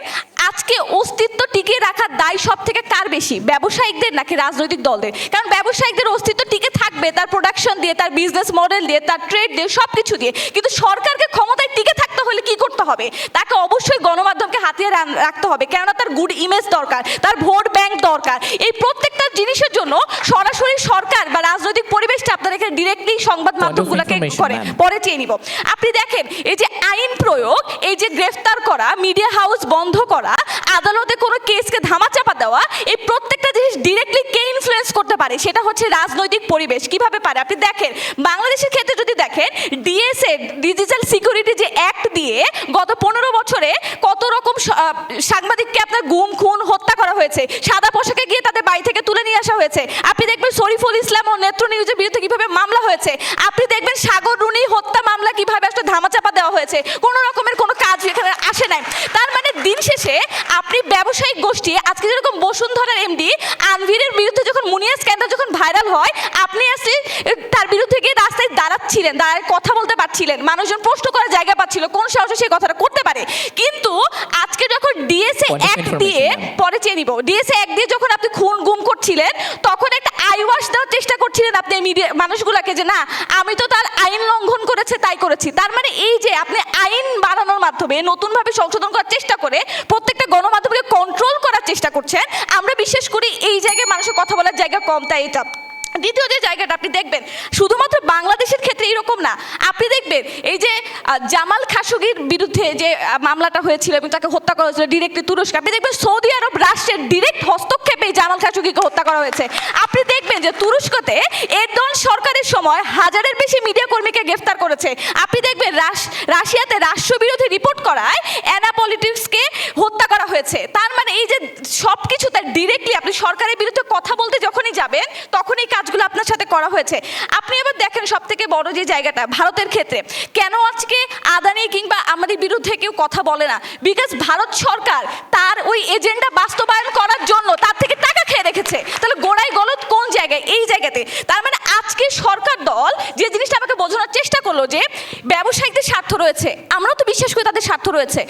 আজকে অস্তিত্ব টিকিয়ে রাখার দায় সব থেকে কার বেশি, ব্যবসায়িকদের নাকি রাজনৈতিক দলদের? কারণ ব্যবসায়িকদের অস্তিত্ব টিকে থাকবে তার প্রোডাকশন দিয়ে, তার বিজনেস মডেল দিয়ে, তার ট্রেড দিয়ে, সব কিছু দিয়ে। কিন্তু সরকারকে ক্ষমতায় টিকে থাকতে হলে কি করতে হবে? তাকে অবশ্যই গণমাধ্যমকে হাতিয়ে রাখতে হবে, কেননা তার গুড ইমেজ দরকার, তার ভোট ব্যাংক দরকার। এই প্রত্যেকটা জিনিসের জন্য সরাসরি সরকার বা রাজনৈতিক পরিবেশটা আপনার এখানে ডিরেক্টলি সংবাদ মাধ্যমগুলোকে করে। পরে চেয়ে নিব। আপনি দেখেন এই যে আইন প্রয়োগ, এই যে গ্রেফতার করা, মিডিয়া হাউস বন্ধ করা, আদালতে কোনো কেসকে ধামাচাপা দেওয়া, এই প্রত্যেকটা জিনিস ডিরেক্টলি কে ইনফ্লুয়েন্স করতে পারে? সেটা হচ্ছে রাজনৈতিক পরিবেশ। কিভাবে পারে? আপনি দেখেন বাংলাদেশের ক্ষেত্রে যদি দেখেন ডিএসএ ডিজিটাল সিকিউরিটি যে অ্যাক্ট দিয়ে গত 15 বছরে কত রকম সাংবাদিককে আপনার গুম খুন হত্যা করা হয়েছে, সাদা পোশাকে গিয়ে তাদের বাড়ি থেকে তুলে নিয়ে আসা হয়েছে। আপনি দেখবেন শরীফুল ইসলাম ও নেত্র নিউজের বিরুদ্ধে কিভাবে মামলা হয়েছে। আপনি দেখবেন সাগর রুনি হত্যা মামলা কিভাবে আসলে ধামাচাপা দেওয়া হয়েছে, কোনো রকমের কোনো কাজ এখানে আসে নাই। তার মানে দিন শেষে আপনি ব্যবসায়িক গোষ্ঠী আজকে যেরকম বসুন্ধরার এমডি আনভিরের বিরুদ্ধে যখন মুনিয়া স্ক্যান্ডাল যখন ভাইরাল হয়, আপনি আসলে তার বিরুদ্ধে গিয়ে রাস্তায় দাঁড়াচ্ছিলেন, দাঁড়ায় কথা বলতে পারছিলেন, মানুষজন প্রশ্ন করার জায়গা পাচ্ছিল, কোন সাহসে সেই কথাটা করতে পারে। কিন্তু আজকে যখন ডিএসএ অ্যাক্ট দিয়ে, পরে চেয়ে নিব, ডিএসএ অ্যাক্ট দিয়ে যখন আপনি খুন গুম করছিলেন, তখন একটা আইওয়াশ দেওয়ার চেষ্টা করছিলেন আপনি মিডিয়া মানুষগুলোকে যে না আমি তো তার আইন লঙ্ঘন করেছে তাই করেছি। তার মানে এই যে আপনি আইন বাড়ানোর মাধ্যমে নতুনভাবে সংশোধন করার চেষ্টা করে প্রত্যেকটা গণমাধ্যমকে কন্ট্রোল করার চেষ্টা করছেন। আমরা বিশ্বাস করি এই জায়গায় মানুষের কথা বলার জায়গা কম, তাই এটা। দ্বিতীয় যে জায়গাটা আপনি দেখবেন শুধুমাত্র বাংলাদেশের ক্ষেত্রে এরকম না, আপনি দেখবেন এই যে জামাল খাশোগির বিরুদ্ধে যে মামলাটা হয়েছিল এবং তাকে হত্যা করা হয়েছিল ডিরেক্টলি তুরস্ক, আপনি দেখবেন সৌদি আরব রাষ্ট্রের ডিরেক্ট হস্তক্ষেপে জামাল খাশোগিকে হত্যা করা হয়েছে। আপনি দেখবেন যে তুরস্কতে এরদোয়ান সরকারের সময় 1000-এর বেশি মিডিয়া কর্মীকে গ্রেফতার করেছে। আপনি দেখবেন রাশিয়াতে রাষ্ট্রবিরোধী রিপোর্ট করায় অ্যানাপলিটিক্সকে হত্যা করা হয়েছে। তার মানে এই যে সব কিছু তার ডিরেক্টলি আপনি সরকারের বিরুদ্ধে কথা বলতে যখনই যাবেন তখনই কাজগুলো আপনার সাথে করা হয়েছে। আপনি এবার দেখেন সব থেকে বড় যে জায়গাটা ভারতের ক্ষেত্রে, কেন আজকে আদানি কিংবা আমাদের বিরুদ্ধে কেউ কথা বলে না? বিকজ ভারত সরকার তার ওই এজেন্ডা বাস্তবায়ন করার জন্য তার থেকে টাকা খেয়ে রেখেছে। তাহলে গোড়াই গলত কোন জায়গায়? এই জায়গাতে। তার মানে আজকে সরকার দল যে জিনিসটা আমাকে বোঝানোর চেষ্টা করলো যে ব্যবসায়িকদের স্বার্থ রয়েছে, আমরাও তো বিশ্বাস করি তাদের স্বার্থ রয়েছে।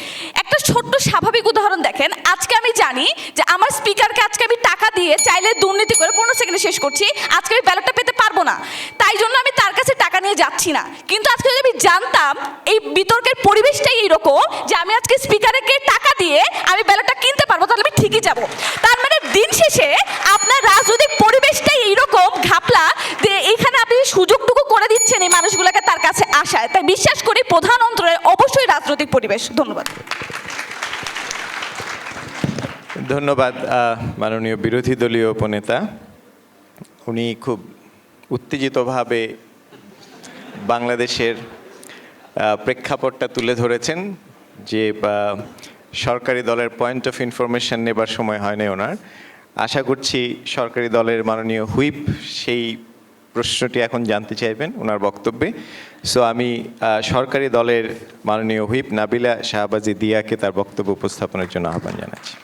একটা ছোট্ট স্বাভাবিক উদাহরণ দেখেন, আজকে আমি জানি যে আমার স্পিকারকে আজকে আমি টাকা দিয়ে চাইলে দুর্নীতি করে 15 সেকেন্ডে শেষ করছি, আজকে আমি ব্যালটটা পেতে পারবো না, তাই জন্য আমি তার কাছে টাকা নিয়ে যাচ্ছি না। কিন্তু আজকে যদি আমি জানতাম এই বিতর্কের পরিবেশটাই এইরকম যে আমি আজকে স্পিকারকে টাকা দিয়ে আমি ব্যালটটা কিনতে পারবো, তাহলে আমি ঠিকই যাব। তার মানে দিন শেষে আপনার রাজনৈতিক পরিবেশটাই এইরকম ঘাপলা যে এখানে আপনি সুযোগটুকু করে দিচ্ছেন এই মানুষগুলোকে তার কাছে আসায়। তাই বিশ্বাস করি প্রধান অন্তরে অবশ্যই রাজনৈতিক পরিবেশ। ধন্যবাদ। ধন্যবাদ মাননীয় বিরোধী দলীয় উপনেতা। উনি খুব উত্তেজিতভাবে বাংলাদেশের প্রেক্ষাপটটা তুলে ধরেছেন যে সরকারি দলের পয়েন্ট অফ ইনফরমেশন নেবার সময় হয়নি ওনার। আশা করছি সরকারি দলের মাননীয় হুইপ সেই প্রশ্নটি এখন জানতে চাইবেন ওনার বক্তব্যে। সো আমি সরকারি দলের মাননীয় হুইপ নাবিলা শাহবাজী দিয়াকে তার বক্তব্য উপস্থাপনের জন্য আহ্বান জানাচ্ছি।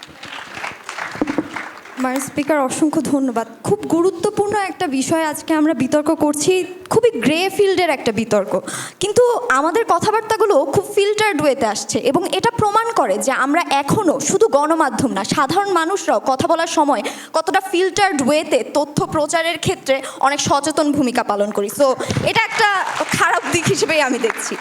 মাননীয় স্পিকার, অসংখ্য ধন্যবাদ। খুব গুরুত্বপূর্ণ একটা বিষয় আজকে আমরা বিতর্ক করছি, খুবই গ্রে ফিল্ডের একটা বিতর্ক, কিন্তু আমাদের কথাবার্তাগুলো খুব ফিল্টার্ড ওয়েতে আসছে এবং এটা প্রমাণ করে যে আমরা এখনও শুধু গণমাধ্যম না, সাধারণ মানুষরাও কথা বলার সময় কতটা ফিল্টার্ড ওয়েতে তথ্য প্রচারের ক্ষেত্রে অনেক সচেতন ভূমিকা পালন করি। সো এটা একটা খারাপ দিক হিসেবেই আমি দেখছি।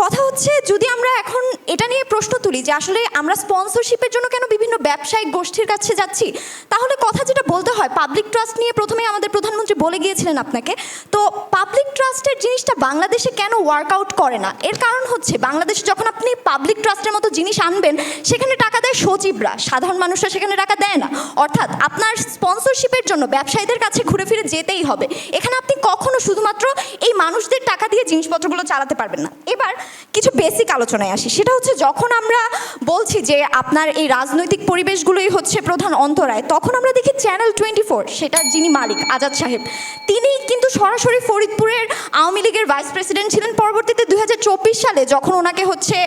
কথা হচ্ছে, যদি আমরা এখন এটা নিয়ে প্রশ্ন তুলি যে আসলে আমরা স্পন্সরশিপের জন্য কেন বিভিন্ন ব্যবসায়িক গোষ্ঠীর কাছে যাচ্ছি, তাহলে কথা যেটা বলতে হয়, পাবলিক ট্রাস্ট নিয়ে প্রথমে আমাদের প্রধানমন্ত্রী বলে গিয়েছিলেন আপনাকে। তো পাবলিক ট্রাস্টের জিনিসটা বাংলাদেশে কেন ওয়ার্কআউট করে না? এর কারণ হচ্ছে, বাংলাদেশে যখন আপনি পাবলিক ট্রাস্টের মতো জিনিস আনবেন, সেখানে টাকা দেয় সচিবরা, সাধারণ মানুষরা সেখানে টাকা দেয় না। অর্থাৎ আপনার স্পন্সরশিপের জন্য ব্যবসায়ীদের কাছে ঘুরে ফিরে যেতেই হবে। এখানে আপনি কখনো শুধুমাত্র এই মানুষদের টাকা দিয়ে জিনিসপত্রগুলো চালাতে পারবেন না। এবার কিছু বেসিক আলোচনায় আসি, সেটা হচ্ছে যখন আমরা বলছি যে আপনার এই রাজনৈতিক পরিবেশগুলোই হচ্ছে প্রধান অন্তরায়, তখন আমরা দেখি চ্যানেল 24, সেটার যিনি মালিক আজাদ সাহেব, তিনি কিন্তু সরাসরি ফরিদপুরের আওয়ামী লীগের ভাইস প্রেসিডেন্ট ছিলেন। পরবর্তীতে 2024 সালে যখন ওনাকে হচ্ছে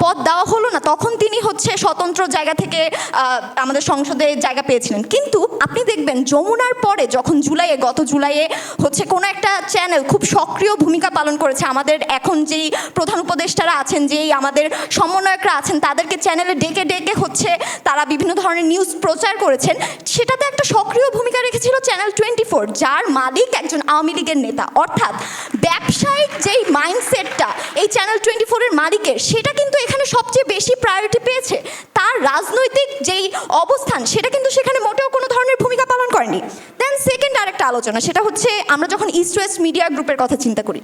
পদ দেওয়া হলো না, তখন তিনি হচ্ছে স্বতন্ত্র জায়গা থেকে আমাদের সংসদে জায়গা পেয়েছিলেন। কিন্তু আপনি দেখবেন যমুনার পরে যখন গত জুলাইয়ে হচ্ছে কোনো একটা চ্যানেল খুব সক্রিয় ভূমিকা পালন করেছে, আমাদের এখন যেই প্রধান উপদেষ্টারা আছেন, যেই আমাদের সমন্বয়করা আছেন, তাদেরকে চ্যানেলে ডেকে ডেকে হচ্ছে তারা বিভিন্ন ধরনের নিউজ প্রচার করেছেন, সেটাতে একটা সক্রিয় ভূমিকা রেখেছিল চ্যানেল 24, যার মালিক একজন আওয়ামী লীগের নেতা। অর্থাৎ ব্যবসায়িক যেই মাইন্ডসেটটা এই চ্যানেল 24-এর মালিকের, সেটা কিন্তু এখানে সবচেয়ে বেশি প্রায়োরিটি পেয়েছে। তার রাজনৈতিক যেই অবস্থান, সেটা কিন্তু সেখানে মোটেও কোনো ধরনের ভূমিকা পালন করেনি। দেন সেকেন্ড আরেকটা আলোচনা, সেটা হচ্ছে আমরা যখন ইস্ট ওয়েস্ট মিডিয়া গ্রুপের কথা চিন্তা করি,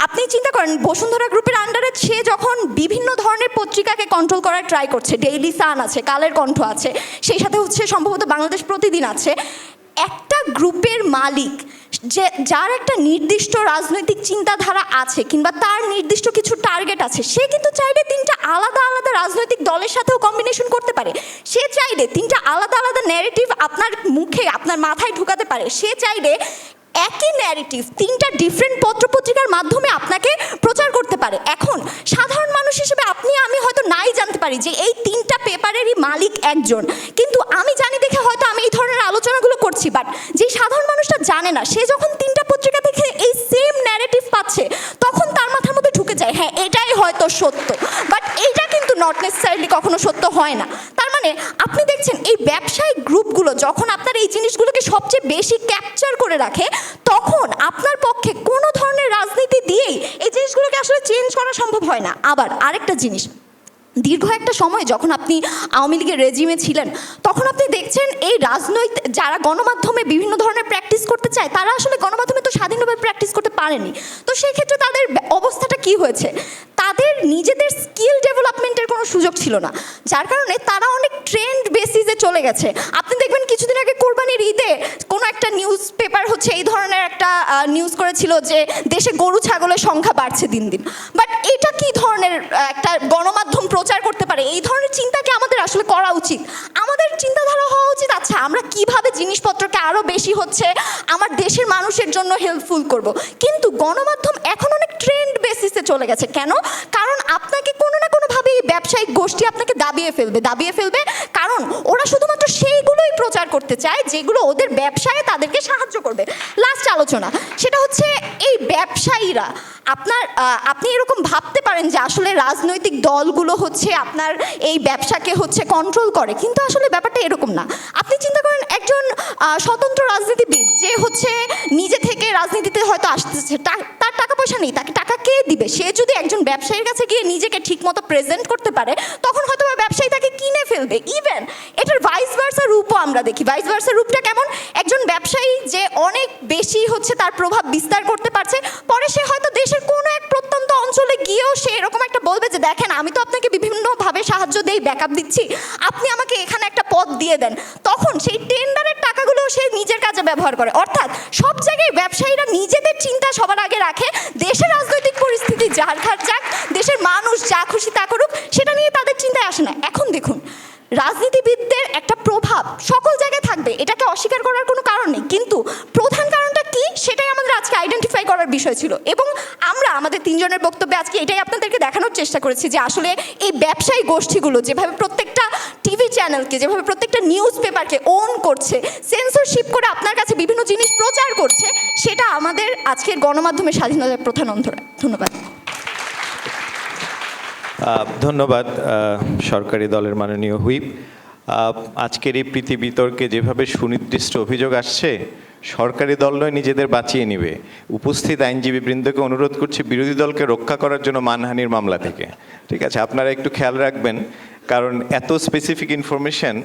আপনি চিন্তা করেন বসুন্ধরা গ্রুপের আন্ডারে সে যখন বিভিন্ন ধরনের পত্রিকাকে কন্ট্রোল করার ট্রাই করছে, ডেইলি সান আছে, কালের কণ্ঠ আছে, সেই সাথে হচ্ছে সম্ভবত বাংলাদেশ প্রতিদিন আছে, একটা গ্রুপের মালিক যার একটা নির্দিষ্ট রাজনৈতিক চিন্তাধারা আছে কিংবা তার নির্দিষ্ট কিছু টার্গেট আছে, সে কিন্তু চাইলে 3টা আলাদা আলাদা রাজনৈতিক দলের সাথেও কম্বিনেশন করতে পারে। সে চাইলে 3টা আলাদা আলাদা ন্যারেটিভ আপনার মুখে, আপনার মাথায় ঢুকাতে পারে। সে চাইলে একই ন্যারেটিভ 3টা ডিফারেন্ট পত্রপত্রিকার মাধ্যমে আপনাকে প্রচার করতে পারে। এখন সাধারণ মানুষ হিসেবে আপনি আমি হয়তো নাই জানতে পারি যে এই 3টা পেপারেরই মালিক একজন, কিন্তু আমি জানি দেখে হয়তো আমি এই ধরনের আলোচনাগুলো করছি। বাট যেই সাধারণ মানুষটা জানে না, সে যখন 3টা পত্রিকা থেকে এই সেম ন্যারেটিভ পাচ্ছে, তখন তার মাথার মধ্যে ঢুকে যায় হ্যাঁ এটাই হয়তো সত্য। বাট এইটা কিন্তু নট নেসেসারিলি কখনো সত্য হয় না। তার মানে আপনি দেখছেন এই ব্যবসায়িক গ্রুপগুলো যখন আপনার এই জিনিসগুলোকে সবচেয়ে বেশি ক্যাপচার করে রাখে, তখন আপনার পক্ষে কোনো ধরনের রাজনীতি দিয়েই এই জিনিসগুলোকে আসলে চেঞ্জ করা সম্ভব হয় না। আবার আরেকটা জিনিস, দীর্ঘ একটা সময় যখন আপনি আওয়ামী লীগের রেজিমে ছিলেন, তখন আপনি দেখছেন এই রাজনৈতিক যারা গণমাধ্যমে বিভিন্ন ধরনের প্র্যাকটিস করতে চায়, তারা আসলে গণমাধ্যমে তো স্বাধীনভাবে প্র্যাকটিস করতে পারেনি। তো সেই ক্ষেত্রে তাদের অবস্থাটা কি হয়েছে, তাদের নিজেদের স্কিল ডেভেলপমেন্টের কোনো সুযোগ ছিল না, যার কারণে তারা অনেক ট্রেন্ড বেসিসে চলে গেছে। আপনি দেখবেন কিছুদিন আগে কোরবানির ঈদে কোনো একটা নিউজ পেপার হচ্ছে এই ধরনের একটা নিউজ করেছিল যে দেশে গরু ছাগলের সংখ্যা বাড়ছে দিন দিন। বাট এটা কি ধরনের একটা গণমাধ্যম প্রচার করতে পারে? এই ধরনের চিন্তা কি আমাদের আসলে করা উচিত? আমাদের চিন্তাধারা হওয়া উচিত আচ্ছা আমরা কিভাবে জিনিসপত্রকে আরও বেশি হচ্ছে আমার দেশের মানুষের জন্য হেল্পফুল করব। কিন্তু গণমাধ্যম এখন অনেক ট্রেন্ড বেসিসে চলে গেছে। কেন? কারণ আপনাকে কোনো না কোনোভাবে এই ব্যবসায়িক গোষ্ঠী আপনাকে দাবিয়ে ফেলবে, কারণ ওরা শুধুমাত্র সেইগুলোই প্রচার করতে চায় যেগুলো ওদের ব্যবসায় তাদেরকে সাহায্য করবে। লাস্ট আলোচনা, সেটা হচ্ছে এই ব্যবসায়ীরা আপনি এরকম ভাবতে পারেন যে আসলে রাজনৈতিক দলগুলো হচ্ছে আপনার এই ব্যবসাকে হচ্ছে কন্ট্রোল করে, কিন্তু আসলে ব্যাপারটা এরকম না। আপনি চিন্তা করেন একজন স্বতন্ত্র রাজনীতিবিদ যে হচ্ছে নিজে থেকে রাজনীতিতে হয়তো আসতেছে, তার টাকা পয়সা নেই, তাকে টাকা কে দিবে? সে যদি একজন ব্যবসায়ীর কাছে গিয়ে নিজেকে ঠিকমতো প্রেজেন্ট করতে পারে, তখন হয়তো ব্যবসায়ী তাকে কিনে ফেলবে। ইভেন এটার ভাইস ভার্সা রূপও আমরা দেখি। ভাইস ভার্সা রূপটা কেমন? একজন ব্যবসায়ী যে অনেক বেশি হচ্ছে তার প্রভাব বিস্তার করতে পারছে, পরে সে হয়তো দেশের কোনো এক প্রত্যন্ত অঞ্চলে গিয়েও সে এরকম একটা বলবে যে দেখেন আমি তো আপনাকে বিভিন্নভাবে সাহায্য দেই, ব্যাকআপ দিচ্ছি, আপনি আমাকে এখানে একটা পদ দিয়ে দেন, তখন সেই টেন্ডারের টাকাগুলো সে নিজের কাজে ব্যবহার করে। অর্থাৎ সব জায়গায় ব্যবসায়ীরা নিজেদের চিন্তা সবার আগে রাখে, দেশের রাজনৈতিক পরিস্থিতি যার ঘাট যাক, দেশের মানুষ যা খুশি তা করুক, সেটা নিয়ে তাদের চিন্তায় আসে না। এখন দেখুন, রাজনীতিবিদদের একটা প্রভাব সকল জায়গায় থাকবে, এটাকে অস্বীকার করার কোনো কারণ নেই, কিন্তু প্রধান কারণটা কি সেটাই আমাদের আজকে আইডেন্টিফাই করার বিষয় ছিল। এবং আমরা আমাদের তিনজনের বক্তব্যে আজকে এটাই আপনাদেরকে দেখানোর চেষ্টা করেছি যে আসলে এই ব্যবসায়ী গোষ্ঠীগুলো যেভাবে প্রত্যেকটা টিভি চ্যানেলকে, যেভাবে প্রত্যেকটা নিউজ পেপারকে ওন করছে, সেন্সরশিপ করে আপনার কাছে বিভিন্ন জিনিস প্রচার করছে, সেটা আমাদের আজকের গণমাধ্যমের স্বাধীনতার প্রধান অন্তরায়। ধন্যবাদ। ধন্যবাদ সরকারি দলের মাননীয় হুইপ। আজকের এই প্রীতি বিতর্কে যেভাবে সুনির্দিষ্ট অভিযোগ আসছে, সরকারি দল নয় নিজেদের বাঁচিয়ে নেবে। উপস্থিত আইনজীবী বৃন্দকে অনুরোধ করছি বিরোধী দলকে রক্ষা করার জন্য মানহানির মামলা থেকে, ঠিক আছে? আপনারা একটু খেয়াল রাখবেন, কারণ এত স্পেসিফিক ইনফরমেশন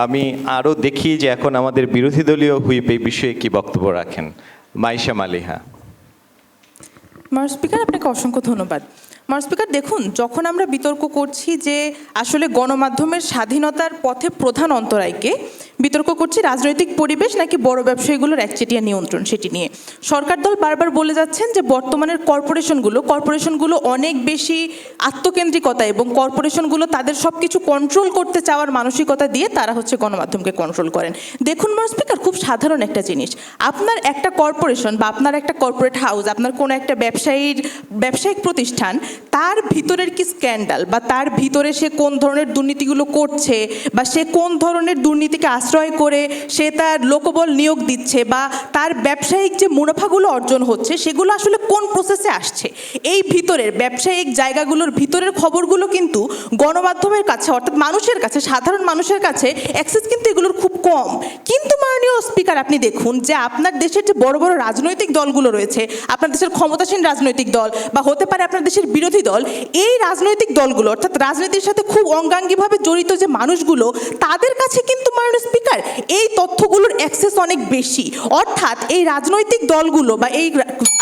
আমি আরও দেখি যে এখন আমাদের বিরোধী দলীয় হুইপ এই বিষয়ে কী বক্তব্য রাখেন। মাইশা মালিহা। মাননীয় স্পিকার, আপনাকে অসংখ্য ধন্যবাদ। মাননীয় স্পিকার, দেখুন, যখন আমরা বিতর্ক করছি যে আসলে গণমাধ্যমের স্বাধীনতার পথে প্রধান অন্তরায়কে, বিতর্ক করছি রাজনৈতিক পরিবেশ নাকি বড় ব্যবসায়ীগুলোর একচেটিয়া নিয়ন্ত্রণ, সেটি নিয়ে সরকার দল বারবার বলে যাচ্ছেন যে বর্তমানের কর্পোরেশনগুলো অনেক বেশি আত্মকেন্দ্রিকতা এবং কর্পোরেশনগুলো তাদের সব কিছু কন্ট্রোল করতে চাওয়ার মানসিকতা দিয়ে তারা হচ্ছে গণমাধ্যমকে কন্ট্রোল করেন। দেখুন মাননীয় স্পিকার, খুব সাধারণ একটা জিনিস, আপনার একটা কর্পোরেশন বা আপনার একটা কর্পোরেট হাউস, আপনার কোনো একটা ব্যবসায়িক প্রতিষ্ঠান, তার ভিতরের কি স্ক্যান্ডাল বা তার ভিতরে সে কোন ধরনের দুর্নীতিগুলো করছে বা সে কোন ধরনের দুর্নীতিকে আশ্রয় করে সে তার লোকবল নিয়োগ দিচ্ছে বা তার ব্যবসায়িক যে মুনাফাগুলো অর্জন হচ্ছে সেগুলো আসলে কোন প্রসেসে আসছে, এই ভিতরের ব্যবসায়িক জায়গাগুলোর ভিতরের খবরগুলো কিন্তু গণমাধ্যমের কাছে, অর্থাৎ মানুষের কাছে, সাধারণ মানুষের কাছে অ্যাক্সেস কিন্তু এগুলোর খুব কম। কিন্তু মাননীয় স্পিকার, আপনি দেখুন যে আপনার দেশের যে বড় বড় রাজনৈতিক দলগুলো রয়েছে, আপনার দেশের ক্ষমতাসীন রাজনৈতিক দল বা হতে পারে আপনার দেশের বিরোধী দল, এই রাজনৈতিক দলগুলো অর্থাৎ রাজনীতির সাথে খুব অঙ্গাঙ্গিভাবে জড়িত যে মানুষগুলো, তাদের কাছে কিন্তু মাননীয় স্পিকার এই তথ্যগুলোর অ্যাক্সেস অনেক বেশি। অর্থাৎ এই রাজনৈতিক দলগুলো বা এই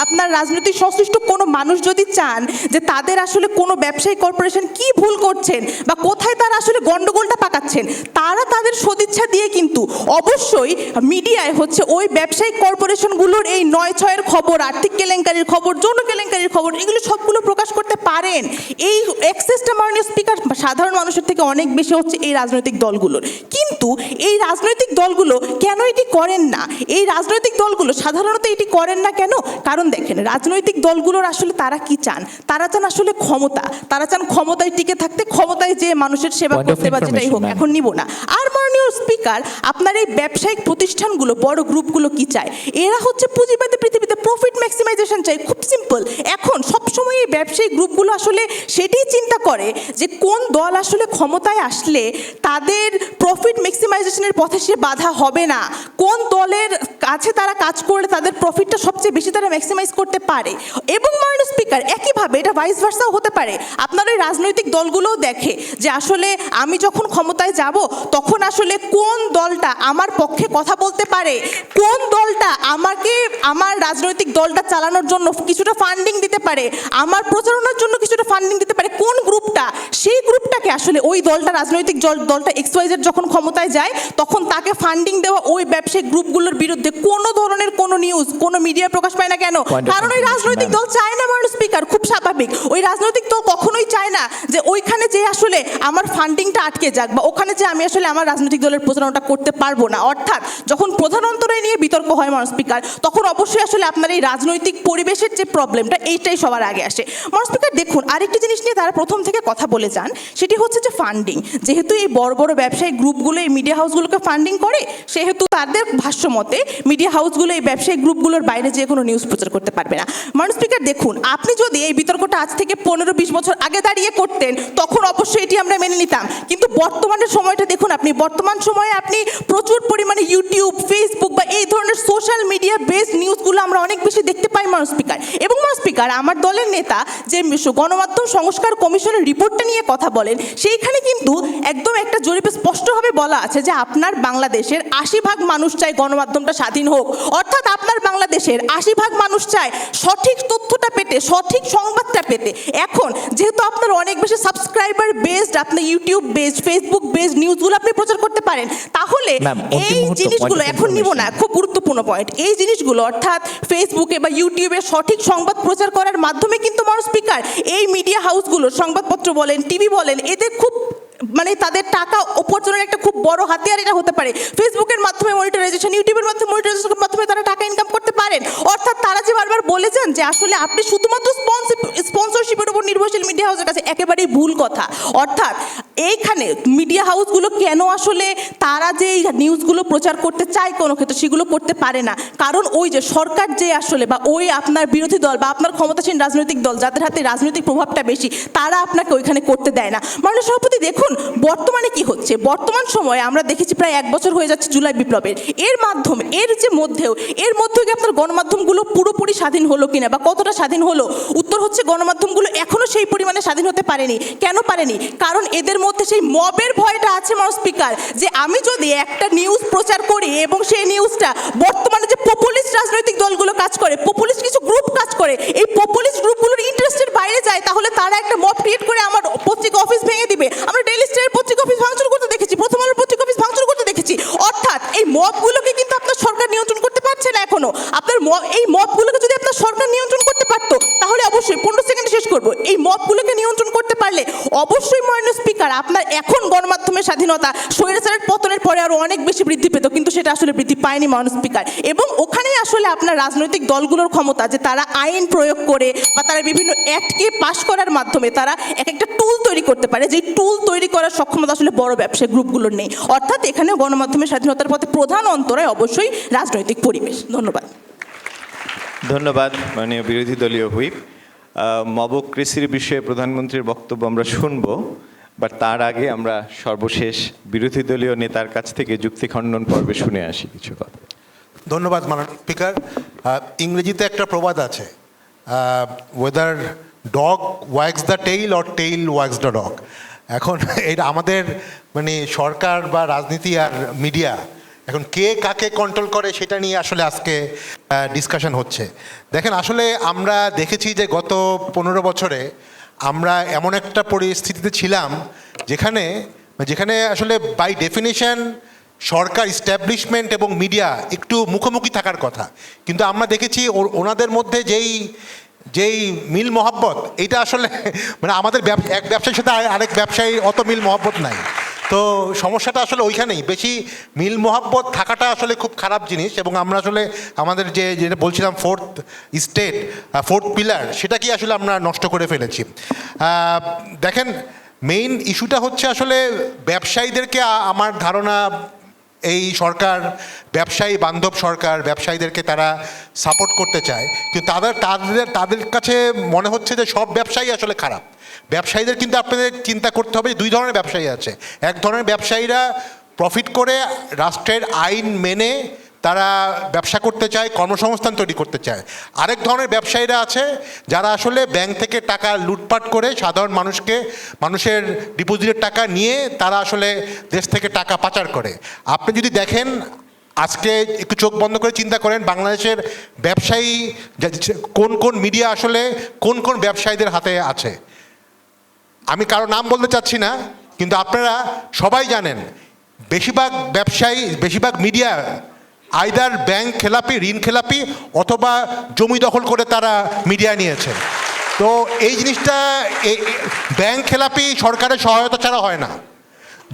আপনার রাজনৈতিক সংশ্লিষ্ট কোনো মানুষ যদি চান যে তাদের আসলে কোনো ব্যবসায়িক কর্পোরেশন কি ভুল করছেন বা কোথায় তারা আসলে গন্ডগোলটা পাকাচ্ছেন, তারা তাদের সদিচ্ছা দিয়ে কিন্তু অবশ্যই মিডিয়ায় হচ্ছে ওই ব্যবসায়িক কর্পোরেশনগুলোর এই ৯/৬-এর খবর, আর্থিক কেলেঙ্কারির খবর, যৌন কেলেঙ্কারির খবর, এগুলো সবগুলো প্রকাশ করতে পারেন। এই অ্যাক্সেসটা মাননীয় স্পিকার সাধারণ মানুষের থেকে অনেক বেশি হচ্ছে এই রাজনৈতিক দলগুলোর। কিন্তু এই রাজনৈতিক দলগুলো কেন এটি করেন না? এই রাজনৈতিক দলগুলো সাধারণত এটি করেন না কেন? কারণ দেখেন, রাজনৈতিক দলগুলোর আসলে তারা কি চান? তারা চান আসলে ক্ষমতা, তারা চান ক্ষমতায় টিকে থাকতে, ক্ষমতায় যে মানুষের সেবা করতে বা যেটাই হোক, এখন নিব না। আর মাননীয় স্পিকার, আপনার এই ব্যবসায়িক প্রতিষ্ঠানগুলো, বড় গ্রুপগুলো কি চায়? এরা হচ্ছে পুঁজিবাদী পৃথিবীতে প্রফিট ম্যাক্সিমাইজেশন চাই। খুব সিম্পল, এখন সবসময় এই ব্যবসায়িক গ্রুপগুলো আসলে সেটাই চিন্তা করে যে কোন দল আসলে ক্ষমতায় আসলে তাদের প্রফিট ম্যাক্সিমাইজেশনের পথে সে বাধা হবে না, কোন দলের কাছে তারা কাজ করলে তাদের প্রফিটটা সবচেয়ে বেশি তারা ম্যাক্সিমাইজ করতে পারে। এবং মাননীয় স্পিকার, একইভাবে এটা ভাইস ভার্সাও হতে পারে, আপনার ওই রাজনৈতিক দলগুলোও দেখে যে আসলে আমি যখন ক্ষমতায় যাব তখন আসলে কোন দলটা আমার পক্ষে কথা বলতে পারে, কোন দলটা আমাকে আমার রাজনৈতিক দলটা চালানোর জন্য কিছুটা ফান্ডিং দিতে পারে, আমার প্রচারণার জন্য কিছুটা ফান্ডিং দিতে পারে, কোন গ্রুপটা, সেই গ্রুপটাকে আসলে ওই দলটা, রাজনৈতিক দলটা XYZ যখন ক্ষমতায় যায় তখন তাকে ফান্ডিং দেওয়া ওই ব্যবসায়িক গ্রুপগুলোর বিরুদ্ধে কোনো ধরনের কোনো নিউজ, কোনো মিডিয়া প্রকাশ পায় না। কেন? কারণ ওই রাজনৈতিক দল চায় না মাননীয় স্পিকার, খুব স্বাভাবিক। ওই রাজনৈতিক দল কখনোই চায় না যে ওইখানে যে আসলে আমার ফান্ডিংটা আটকে যাক বা ওখানে যে আমি আসলে আমার রাজনৈতিক দলের প্রচারণাটা করতে পারবো না। অর্থাৎ যখন প্রধান অন্তরায় নিয়ে বিতর্ক হয় মাননীয় স্পিকার, তখন অবশ্যই আসলে আপনার এই রাজনৈতিক পরিবেশের যে প্রবলেমটা, এইটাই সবার আগে আসে। মাননীয় স্পিকার, দেখুন, আরেকটি জিনিস নিয়ে তারা প্রথম থেকে কথা বলে যান, সেটি হচ্ছে যে ফান্ডিং। যেহেতু এই বড় বড় ব্যবসায়িক গ্রুপগুলো এই মিডিয়া হাউসগুলোকে ফান্ডিং করে, সেহেতু তাদের ভাষ্য মতে মিডিয়া হাউসগুলো এই ব্যবসায়িক গ্রুপগুলোর বাইরে যে কোনো নিউজ প্রচার করতে পারবে না। মাননীয় স্পিকার, দেখুন, আপনি যদি এই বিতর্কটা আজ থেকে 15-20 বছর আগে দাঁড়িয়ে করতেন তখন অবশ্যই এটি আমরা মেনে নিতাম। কিন্তু বর্তমানের সময়টা দেখুন, আপনি বর্তমান সময়ে আপনি প্রচুর পরিমাণে ইউটিউব, ফেসবুক বা এই ধরনের সোশ্যাল মিডিয়া বেসড নিউজগুলো আমরা অনেক বেশি দেখতে পাই মাননীয় স্পিকার। এবং মাননীয় স্পিকার, আমার দলের নেতা যে গণমাধ্যম সংস্কার কমিশনের রিপোর্টটা নিয়ে কথা বলেন, সেইখানে কিন্তু একদম একটা জরিপে স্পষ্টভাবে বলা বলা আছে যে আপনার বাংলাদেশের ৮০% মানুষ চায় গণমাধ্যমটা স্বাধীন হোক, অর্থাৎ আপনার বাংলাদেশের ৮০% মানুষ চায় সঠিক তথ্যটা পেতে, সঠিক সংবাদটা পেতে। এখন যেহেতু আপনার অনেক বেশি সাবস্ক্রাইবার বেসড, আপনি ইউটিউব বেসড, ফেসবুক বেসড নিউজগুলো আপনি প্রচার করতে পারেন, তাহলে Ma'am, অন্তিম এই মুহূর্ত, জিনিসগুলো point of এখন নিব না, information। খুব গুরুত্বপূর্ণ পয়েন্ট। এই জিনিসগুলো অর্থাৎ ফেসবুকে বা ইউটিউবে সঠিক সংবাদ প্রচার করার মাধ্যমে কিন্তু মানুষ স্পিকার এই মিডিয়া হাউসগুলো, সংবাদপত্র বলেন, টিভি বলেন, এদের খুব মানে তাদের টাকা উপার্জনের একটা খুব বড় হাতিয়ার এটা হতে পারে। ফেসবুকের মাধ্যমে মনিটাইজেশন, ইউটিউবের মাধ্যমে মনিটাইজেশনের মাধ্যমে তারা টাকা ইনকাম করতে পারেন। অর্থাৎ তারা যে বারবার বলেছেন যে আসলে আপনি শুধুমাত্র স্পন্সরশিপের উপর নির্ভরশীল, মিডিয়া হাউসের কাছে একেবারেই ভুল কথা। অর্থাৎ এইখানে মিডিয়া হাউসগুলো কেন আসলে তারা যে নিউজগুলো প্রচার করতে চায় কোনো ক্ষেত্রে সেগুলো করতে পারে না, কারণ ওই যে সরকার যে আসলে বা ওই আপনার বিরোধী দল বা আপনার ক্ষমতাসীন রাজনৈতিক দল যাদের হাতে রাজনৈতিক প্রভাবটা বেশি, তারা আপনাকে ওইখানে করতে দেয় না। মাননীয় সভাপতি, দেখুন বর্তমানে কি হচ্ছে। বর্তমান সময়ে আমরা দেখেছি প্রায় 1 বছর হয়ে যাচ্ছে জুলাই বিপ্লবের, এর মাধ্যমে এর মধ্যেও কি আপনার গণমাধ্যমগুলো পুরোপুরি স্বাধীন হলো কিনা বা কতটা স্বাধীন হলো? উত্তর হচ্ছে গণমাধ্যমগুলো এখনো সেই পরিমাণে স্বাধীন হতে পারেনি। কেন পারেনি? কারণ এদের মধ্যে সেই মবের ভয়টা আছে মাননীয় স্পিকার, যে আমি যদি একটা নিউজ প্রচার করি এবং সেই নিউজটা বর্তমানে যে পপুলিস্ট রাজনৈতিক দলগুলো কাজ করে, পপুলিস্ট কিছু গ্রুপ কাজ করে, এই পপুলিস্ট গ্রুপগুলোর ইন্টারেস্টের বাইরে যায়, তাহলে তারা একটা মব ক্রিয়েট করে আমার পত্রিকা অফিস ভেঙে দিবে। আমরা ডেইলি স্টারের পত্রিকা অফিস ভাঙচুর করতে দেখেছি, প্রথম আলোর পত্রিকা অফিস ভাঙচুর করতে দেখেছি। অর্থাৎ এই মবগুলোকে কিন্তু আপনার সরকার নিয়ন্ত্রণ করতে পারছে না এখনো। আপনার এই মবগুলোকে যদি আপনার সরকার নিয়ন্ত্রণ করতে পারতো, তাহলে অবশ্যই 15 সেকেন্ডে শেষ করবো, এই মবগুলোকে নিয়ন্ত্রণ করতে পারলে অবশ্যই মাননীয় স্পিকার আপনার এখন গণমাধ্যমের স্বাধীনতা স্বৈরাচারের পতনের পরে আরো অনেক বেশি বৃদ্ধি পেত, কিন্তু সেটা আসলে বৃদ্ধি পায়নি মাননীয় স্পিকার। এবং ওখানেই আসলে আপনার রাজনৈতিক দলগুলোর ক্ষমতা, যে তারা আইন প্রয়োগ করে বা তারা বিভিন্ন অ্যাক্টকে পাশ করার মাধ্যমে তারা একটা টুল তৈরি করতে পারে, যে টুল তৈরি করার সক্ষমতা আসলে বড় ব্যবসায়ী গ্রুপগুলোর নেই। অর্থাৎ এখানে গণমাধ্যমের স্বাধীনতার পথে প্রধান অন্তরায় অবশ্যই রাজনৈতিক পরিবেশ। ধন্যবাদ। ধন্যবাদ মাননীয় বিরোধী দলীয় হুইপ। মবক্রেসির বিষয়ে প্রধানমন্ত্রীর বক্তব্য আমরা শুনব, বাট তার আগে আমরা সর্বশেষ বিরোধী দলীয় নেতার কাছ থেকে যুক্তি খণ্ডন পর্বে শুনে আসি কিছু কথা। ধন্যবাদ মাননীয় স্পিকার। ইংরেজিতে একটা প্রবাদ আছে, whether dog wags the tail or tail wags the dog. এখন এটা আমাদের মানে সরকার বা রাজনীতি আর মিডিয়া এখন কে কাকে কন্ট্রোল করে সেটা নিয়ে আসলে আজকে ডিসকাশন হচ্ছে। দেখেন, আসলে আমরা দেখেছি যে গত 15 বছরে আমরা এমন একটা পরিস্থিতিতে ছিলাম যেখানে আসলে বাই ডেফিনেশন সরকার, ইস্টাবলিশমেন্ট এবং মিডিয়া একটু মুখোমুখি থাকার কথা, কিন্তু আমরা দেখেছি ওনাদের মধ্যে যেই মিল মহব্বত, এটা আসলে মানে আমাদের এক ব্যবসায়ীর সাথে আরেক ব্যবসায়ীর অত মিল মহব্বত নাই। তো সমস্যাটা আসলে ওইখানেই, বেশি মিল মহব্বত থাকাটা আসলে খুব খারাপ জিনিস। এবং আমরা আসলে আমাদের যেটা বলছিলাম ফোর্থ পিলার, সেটা কি আসলে আমরা নষ্ট করে ফেলেছি। দেখেন, মেইন ইস্যুটা হচ্ছে আসলে ব্যবসায়ীদেরকে, আমার ধারণা এই সরকার ব্যবসায়ী বান্ধব সরকার, ব্যবসায়ীদেরকে তারা সাপোর্ট করতে চায়, কিন্তু তাদের কাছে মনে হচ্ছে যে সব ব্যবসায়ী আসলে খারাপ। ব্যবসায়ীদের কিন্তু আপনাদের চিন্তা করতে হবে, 2 ধরনের ব্যবসায়ী আছে। এক ধরনের ব্যবসায়ীরা প্রফিট করে রাষ্ট্রের আইন মেনে তারা ব্যবসা করতে চায়, কর্মসংস্থান তৈরি করতে চায়। আরেক ধরনের ব্যবসায়ীরা আছে যারা আসলে ব্যাংক থেকে টাকা লুটপাট করে সাধারণ মানুষের ডিপোজিটের টাকা নিয়ে তারা আসলে দেশ থেকে টাকা পাচার করে। আপনি যদি দেখেন, আজকে একটু চোখ বন্ধ করে চিন্তা করেন, বাংলাদেশের ব্যবসায়ী কোন মিডিয়া আসলে কোন ব্যবসায়ীদের হাতে আছে। আমি কারো নাম বলতে চাচ্ছি না, কিন্তু আপনারা সবাই জানেন বেশিরভাগ মিডিয়া আইদার ব্যাংক খেলাপি, ঋণ খেলাপি, অথবা জমি দখল করে তারা মিডিয়া নিয়েছে। তো এই জিনিসটা ব্যাংক খেলাপি সরকারের সহায়তা ছাড়া হয় না,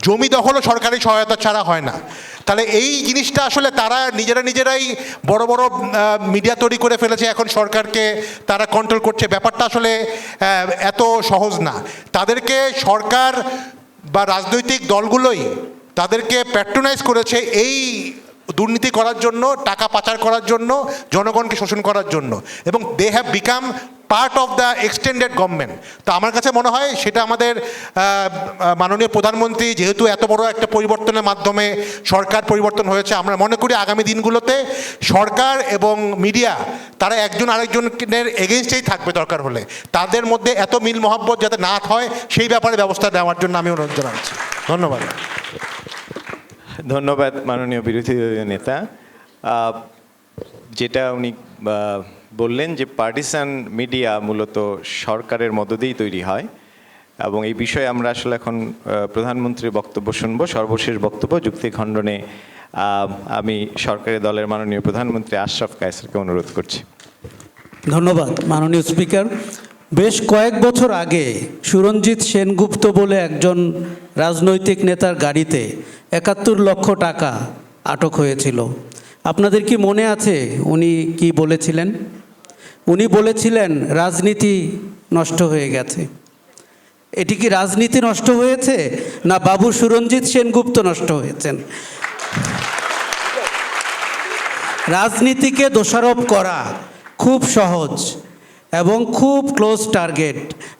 জমি দখলও সরকারি সহায়তা ছাড়া হয় না। তাহলে এই জিনিসটা আসলে তারা নিজেরাই বড় বড় মিডিয়া তৈরি করে ফেলেছে, এখন সরকারকে তারা কন্ট্রোল করছে। ব্যাপারটা আসলে এত সহজ না। তাদেরকে সরকার বা রাজনৈতিক দলগুলোই তাদেরকে প্যাট্রোনাইজ করেছে এই দুর্নীতি করার জন্য, টাকা পাচার করার জন্য, জনগণকে শোষণ করার জন্য, এবং they have become part of the extended government. তো আমার কাছে মনে হয় সেটা আমাদের মাননীয় প্রধানমন্ত্রী যেহেতু এত বড় একটা পরিবর্তনের মাধ্যমে সরকার পরিবর্তন হয়েছে, আমরা মনে করি আগামী দিনগুলোতে সরকার এবং মিডিয়া তারা একজন আরেকজনের এগেনস্টেই থাকবে। দরকার হলে তাদের মধ্যে এত মিল মহব্বত যাতে না হয় সেই ব্যাপারে ব্যবস্থা নেওয়ার জন্য আমি অনুরোধ জানাচ্ছি। ধন্যবাদ। ধন্যবাদ মাননীয় বিরোধী দলীয় নেতা। যেটা উনি বললেন যে পার্টিসান মিডিয়া মূলত সরকারের মদদেই তৈরি হয়, এবং এই বিষয়ে আমরা আসলে এখন প্রধানমন্ত্রীর বক্তব্য শুনব। সর্বশেষ বক্তব্য যুক্তি খণ্ডনে আমি সরকারি দলের মাননীয় প্রধানমন্ত্রী আশরাফ কায়সারকে অনুরোধ করছি। ধন্যবাদ মাননীয় স্পিকার। বেশ কয়েক বছর আগে সুরঞ্জিত সেনগুপ্ত বলে একজন রাজনৈতিক নেতার গাড়িতে ৭১ লক্ষ টাকা আটক হয়েছিল। আপনাদের কি মনে আছে উনি কি বলেছিলেন? উনি বলেছিলেন রাজনীতি নষ্ট হয়ে গেছে। এটি কি রাজনীতি নষ্ট হয়েছে, না বাবু সুরঞ্জিত সেনগুপ্ত নষ্ট হয়েছেন? রাজনীতিকে দোষারোপ করা খুব সহজ এবং খুব ক্লোজ টার্গেট।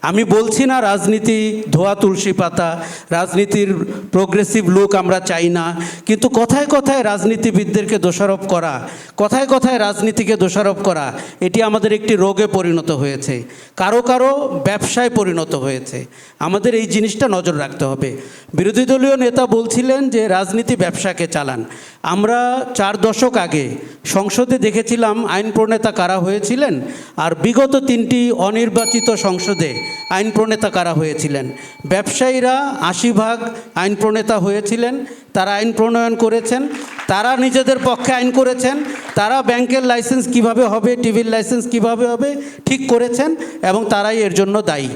আমি বলছি না রাজনীতি ধোয়া তুলসী পাতা, রাজনীতির প্রোগ্রেসিভ লুক আমরা চাই না, কিন্তু কথায় কথায় রাজনীতিবিদদেরকে দোষারোপ করা, কথায় কথায় রাজনীতিকে দোষারোপ করা, এটি আমাদের একটি রোগে পরিণত হয়েছে, কারো কারো ব্যবসায় পরিণত হয়েছে। আমাদের এই জিনিসটা নজর রাখতে হবে। বিরোধী দলীয় নেতা বলছিলেন যে রাজনীতি ব্যবসাকে চালান। আমরা 4 দশক আগে সংসদে দেখেছিলাম আইন প্রণেতা কারা হয়েছিলেন, আর বিগত 3টি অনির্বাচিত সংসদে আইন প্রণেতা কারা হয়েছিলেন। ব্যবসায়ীরা 80% আইন প্রণেতা হয়েছিলেন, তারা আইন প্রণয়ন করেছেন, তারা নিজেদের পক্ষে আইন করেছেন, তারা ব্যাংকের লাইসেন্স কিভাবে হবে, টিভির লাইসেন্স কিভাবে হবে ঠিক করেছেন, এবং তারাই এর জন্য দায়ী।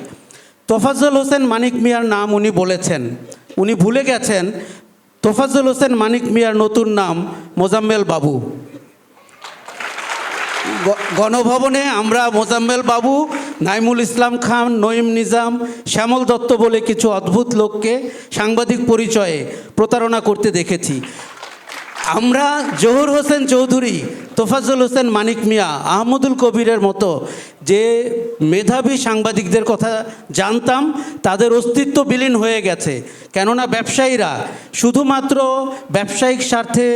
তোফাজ্জল হোসেন মানিক মিয়ার নাম উনি বলেছেন, উনি ভুলে গেছেন তোফাজ্জল হোসেন মানিক মিয়ার নতুন নাম মোজাম্মেল বাবু। গণভবনে আমরা মোজাম্মেল বাবু, নাইমুল ইসলাম খান, নঈম নিজাম, শ্যামল দত্ত বলে কিছু অদ্ভুত লোককে সাংবাদিক পরিচয়ে প্রতারণা করতে দেখেছি। আমরা জহুর হোসেন চৌধুরী, তোফাজ্জল হোসেন মানিক মিয়া, আহমদুল কবিরের মতো যে মেধাবী সাংবাদিকদের কথা জানতাম, তাদের অস্তিত্ব বিলীন হয়ে গেছে। কেননা ব্যবসায়ীরা শুধুমাত্র ব্যবসায়িক স্বার্থে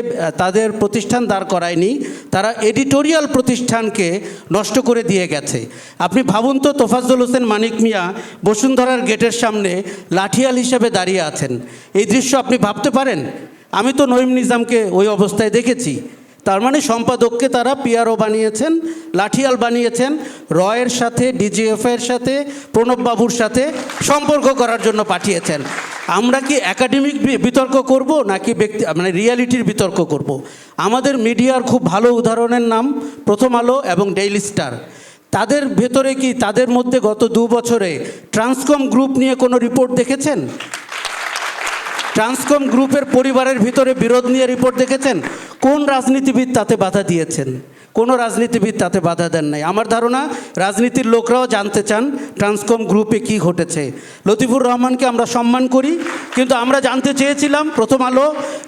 তাদের প্রতিষ্ঠান দাঁড় করায়নি, তারা এডিটোরিয়াল প্রতিষ্ঠানকে নষ্ট করে দিয়ে গেছে। আপনি ভাবুন তো, তোফাজ্জল হোসেন মানিক মিয়া বসুন্ধরার গেটের সামনে লাঠিয়াল হিসেবে দাঁড়িয়ে আছেন। এই দৃশ্য আপনি ভাবতে পারেন? আমি তো নঈম নিজামকে ওই অবস্থায় দেখেছি। তার মানে সম্পাদককে তারা পিআরও বানিয়েছেন, লাঠিয়াল বানিয়েছেন, রয়ের সাথে, ডিজিএফের সাথে, প্রণববাবুর সাথে সম্পর্ক করার জন্য পাঠিয়েছেন। আমরা কি একাডেমিক বিতর্ক করব, নাকি রিয়ালিটির বিতর্ক করব? আমাদের মিডিয়ার খুব ভালো উদাহরণের নাম প্রথম আলো এবং ডেইলি স্টার। তাদের ভেতরে কি, তাদের মধ্যে গত 2 বছরে ট্রান্সকম গ্রুপ নিয়ে কোনো রিপোর্ট দেখেছেন? ট্রান্সকম গ্রুপের পরিবারের ভিতরে বিরোধ নিয়ে রিপোর্ট দেখেছেন? কোন রাজনীতিবিদ তাতে বাধা দিয়েছেন? কোনো রাজনীতিবিদ তাতে বাধা দেন নাই। আমার ধারণা রাজনীতির লোকরাও জানতে চান ট্রান্সকম গ্রুপে কি ঘটেছে। লতিফুর রহমানকে আমরা সম্মান করি, কিন্তু আমরা জানতে চেয়েছিলাম প্রথম আলো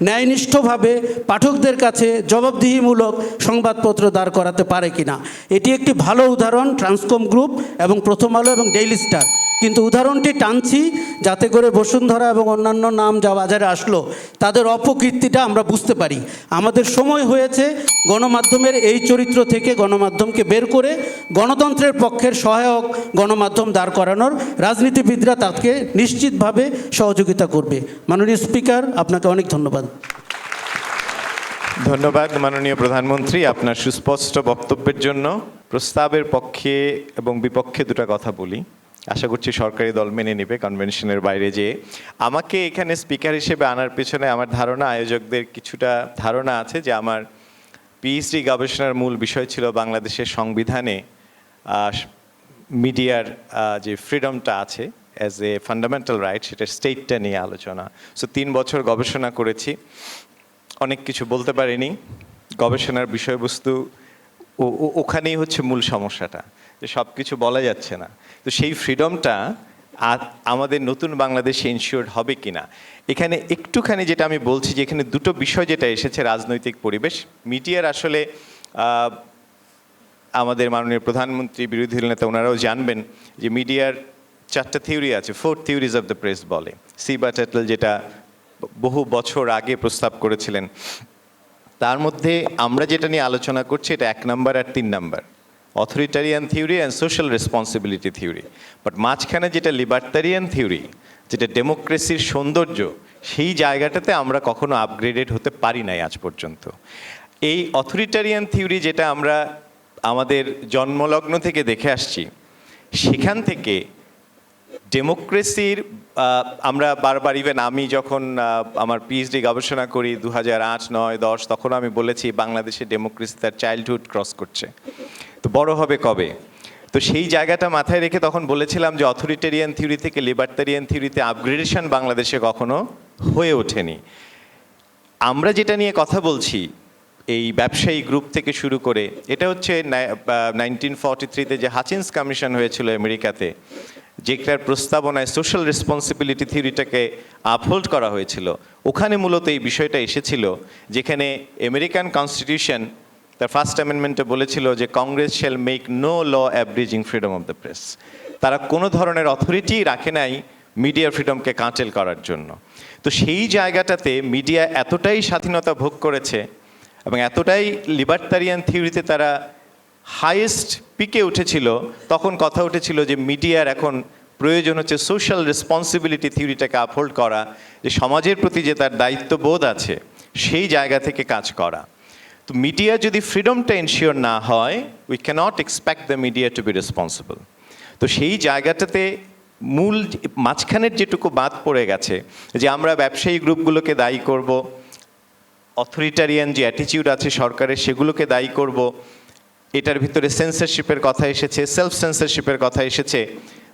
ন্যায়নিষ্ঠভাবে পাঠকদের কাছে জবাবদিহিমূলক সংবাদপত্র দাঁড় করাতে পারে কিনা। এটি একটি ভালো উদাহরণ, ট্রান্সকম গ্রুপ এবং প্রথম আলো এবং ডেইলি স্টার। কিন্তু উদাহরণটি টানছি যাতে করে বসুন্ধরা এবং অন্যান্য নাম যা বাজারে আসলো তাদের অপকীর্তিটা আমরা বুঝতে পারি। আমাদের সময় হয়েছে গণমাধ্যমের এই চরিত্র থেকে গণমাধ্যমকে বের করে গণতন্ত্রের পক্ষের সহায়ক গণমাধ্যম দাঁড় করানোর। রাজনীতিবিদরা তাকে নিশ্চিতভাবে সহযোগিতা করবে। মাননীয় স্পিকার, আপনাকে অনেক ধন্যবাদ। ধন্যবাদ মাননীয় প্রধানমন্ত্রী আপনার সুস্পষ্ট বক্তব্যের জন্য। প্রস্তাবের পক্ষে এবং বিপক্ষে দুটো কথা বলি, আশা করছি সরকারি দল মেনে নেবে কনভেনশনের বাইরে। যে আমাকে এখানে স্পিকার হিসেবে আনার পেছনে আমার ধারণা, আয়োজকদের কিছুটা ধারণা আছে যে আমার পিএইচডি গবেষণার মূল বিষয় ছিল বাংলাদেশের সংবিধানে মিডিয়ার যে ফ্রিডমটা আছে অ্যাজ এ ফান্ডামেন্টাল রাইট, সেটার স্টেটটা নিয়ে আলোচনা। সো 3 বছর গবেষণা করেছি, অনেক কিছু বলতে পারিনি। গবেষণার বিষয়বস্তু ওখানেই হচ্ছে মূল সমস্যাটা, যে সব কিছু বলা যাচ্ছে না। তো সেই ফ্রিডমটা আমাদের নতুন বাংলাদেশে ইনশিওর্ড হবে কি না, এখানে একটুখানি যেটা আমি বলছি যে এখানে দুটো বিষয় যেটা এসেছে, রাজনৈতিক পরিবেশ, মিডিয়ার আসলে আমাদের মাননীয় প্রধানমন্ত্রী, বিরোধী দল নেতা ওনারাও জানবেন যে মিডিয়ার 4টা থিওরি আছে, 4 থিওরিজ অফ দ্য প্রেস বলে। সিবা ট্যাটল যেটা বহু বছর আগে প্রস্তাব করেছিলেন, তার মধ্যে আমরা যেটা নিয়ে আলোচনা করছি এটা 1 নম্বর আর 3 নম্বর, authoritarian theory and social responsibility theory. But মাঝখানে যেটা লিবার্টারিয়ান থিওরি, যেটা ডেমোক্রেসির সৌন্দর্য, সেই জায়গাটাতে আমরা কখনো আপগ্রেডেড হতে পারি নাই আজ পর্যন্ত। এই অথরিটারিয়ান থিওরি যেটা আমরা আমাদের জন্মলগ্ন থেকে দেখে আসছি, সেখান থেকে ডেমোক্রেসির আমরা বারবার, ইভেন আমি যখন আমার পিএইচডি গবেষণা করি 2008, 9, 10, তখন আমি বলেছি বাংলাদেশে ডেমোক্রেসি তার চাইল্ডহুড ক্রস করছে, তো বড় হবে কবে। তো সেই জায়গাটা মাথায় রেখে তখন বলেছিলাম যে অথরিটেরিয়ান থিওরি থেকে লিবার্টারিয়ান থিওরিতে আপগ্রেডেশন বাংলাদেশে কখনো হয়ে ওঠেনি। আমরা যেটা নিয়ে কথা বলছি, এই ব্যবসায়ী গ্রুপ থেকে শুরু করে, এটা হচ্ছে 1943-তে যে হাচিন্স কমিশন হয়েছিল আমেরিকাতে, যেটার প্রস্তাবনায় সোশ্যাল রেসপন্সিবিলিটি থিওরিটাকে আপহোল্ড করা হয়েছিল। ওখানে মূলত এই বিষয়টা এসেছিল, যেখানে আমেরিকান কনস্টিটিউশন তার ফার্স্ট অ্যামেন্ডমেন্টে বলেছিল যে Congress shall make no law abridging freedom of the press. তারা কোনো ধরনের অথরিটি রাখে নাই মিডিয়া ফ্রিডমকে কাঁটেল করার জন্য। তো সেই জায়গাটাতে মিডিয়া এতটাই স্বাধীনতা ভোগ করেছে এবং এতটাই লিবার্টারিয়ান থিওরিতে তারা হাইয়েস্ট পিকে উঠেছিল, তখন কথা উঠেছিল যে মিডিয়ার এখন প্রয়োজন হচ্ছে সোশ্যাল রেসপন্সিবিলিটি থিওরিটাকে আপহোল্ড করা, যে সমাজের প্রতি যে তার দায়িত্ববোধ আছে সেই জায়গা থেকে কাজ করা। তো মিডিয়া যদি ফ্রিডমটা এনশিওর না হয়, we can't expect the media to be responsible. তো সেই জায়গাটাতে মূল মাঝখানের যেটুকু বাদ পড়ে গেছে, যে আমরা ব্যবসায়ী গ্রুপগুলোকে দায়ী করব, অথরিটারিয়ান যে অ্যাটিটিউড আছে সরকারের সেগুলোকে দায়ী করব, এটার ভিতরে সেন্সরশিপের কথা এসেছে, সেলফ সেন্সরশিপের কথা এসেছে।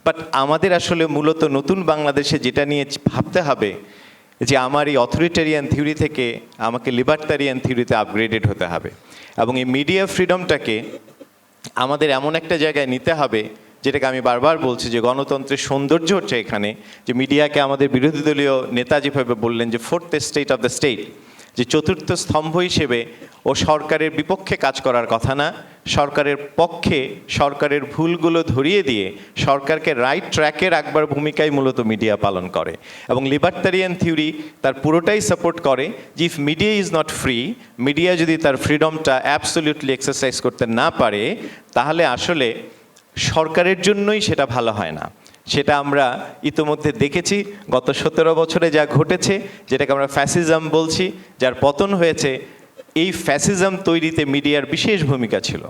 বাট আমাদের আসলে মূলত নতুন বাংলাদেশে যেটা নিয়ে ভাবতে হবে, যে আমার এই অথরিটারিয়ান থিওরি থেকে আমাকে লিবার্টারিয়ান থিওরিতে আপগ্রেডেড হতে হবে, এবং এই মিডিয়া ফ্রিডমটাকে আমাদের এমন একটা জায়গায় নিতে হবে, যেটাকে আমি বারবার বলছি যে গণতন্ত্রের সৌন্দর্য হচ্ছে এখানে, যে মিডিয়াকে আমাদের বিরোধী দলীয় নেতা যেভাবে বললেন যে fourth state of the state, যে চতুর্থ স্তম্ভ হিসেবে ও সরকারের বিপক্ষে কাজ করার কথা না, সরকারের পক্ষে সরকারের ভুলগুলো ধরিয়ে দিয়ে সরকারকে রাইট ট্র্যাকে রাখবার ভূমিকাই মূলত মিডিয়া পালন করে। এবং লিবার্টারিয়ান থিওরি তার পুরোটাই সাপোর্ট করে যে if media is not free, media যদি তার ফ্রিডমটা অ্যাবসলিউটলি এক্সারসাইজ করতে না পারে, তাহলে আসলে সরকারের জন্যই সেটা ভালো হয় না। সেটা আমরা ইতোমধ্যে দেখেছি গত 17 বছরে যা ঘটেছে, যেটাকে আমরা ফ্যাসিজম বলছি, যার পতন হয়েছে। এই ফ্যাসিজম তৈরিতে মিডিয়ার বিশেষ ভূমিকা ছিল।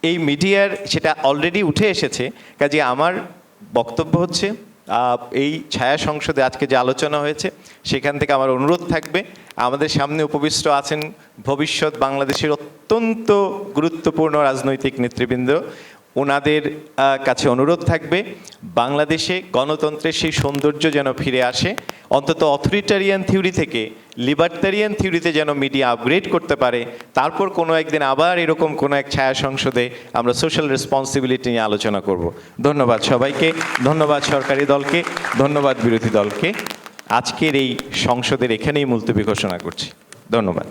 এই মিডিয়ার সেটা অলরেডি উঠে এসেছে। কাজে আমার বক্তব্য হচ্ছে, এই ছায়া সংসদে আজকে যে আলোচনা হয়েছে সেখান থেকে আমার অনুরোধ থাকবে, আমাদের সামনে উপবিষ্ট আছেন ভবিষ্যৎ বাংলাদেশের অত্যন্ত গুরুত্বপূর্ণ রাজনৈতিক নেতৃবৃন্দ, ওনাদের কাছে অনুরোধ থাকবে বাংলাদেশে গণতন্ত্রের সেই সৌন্দর্য যেন ফিরে আসে, অন্তত অথরিটারিয়ান থিওরি থেকে লিবার্টারিয়ান থিওরিতে যেন মিডিয়া আপগ্রেড করতে পারে। তারপর কোনো একদিন আবার এরকম কোনো এক ছায়া সংসদে আমরা সোশ্যাল রেসপন্সিবিলিটি নিয়ে আলোচনা করব। ধন্যবাদ সবাইকে, ধন্যবাদ সরকারি দলকে, ধন্যবাদ বিরোধী দলকে। আজকের এই সংসদের এখানেই মুলতবি ঘোষণা করছি। ধন্যবাদ।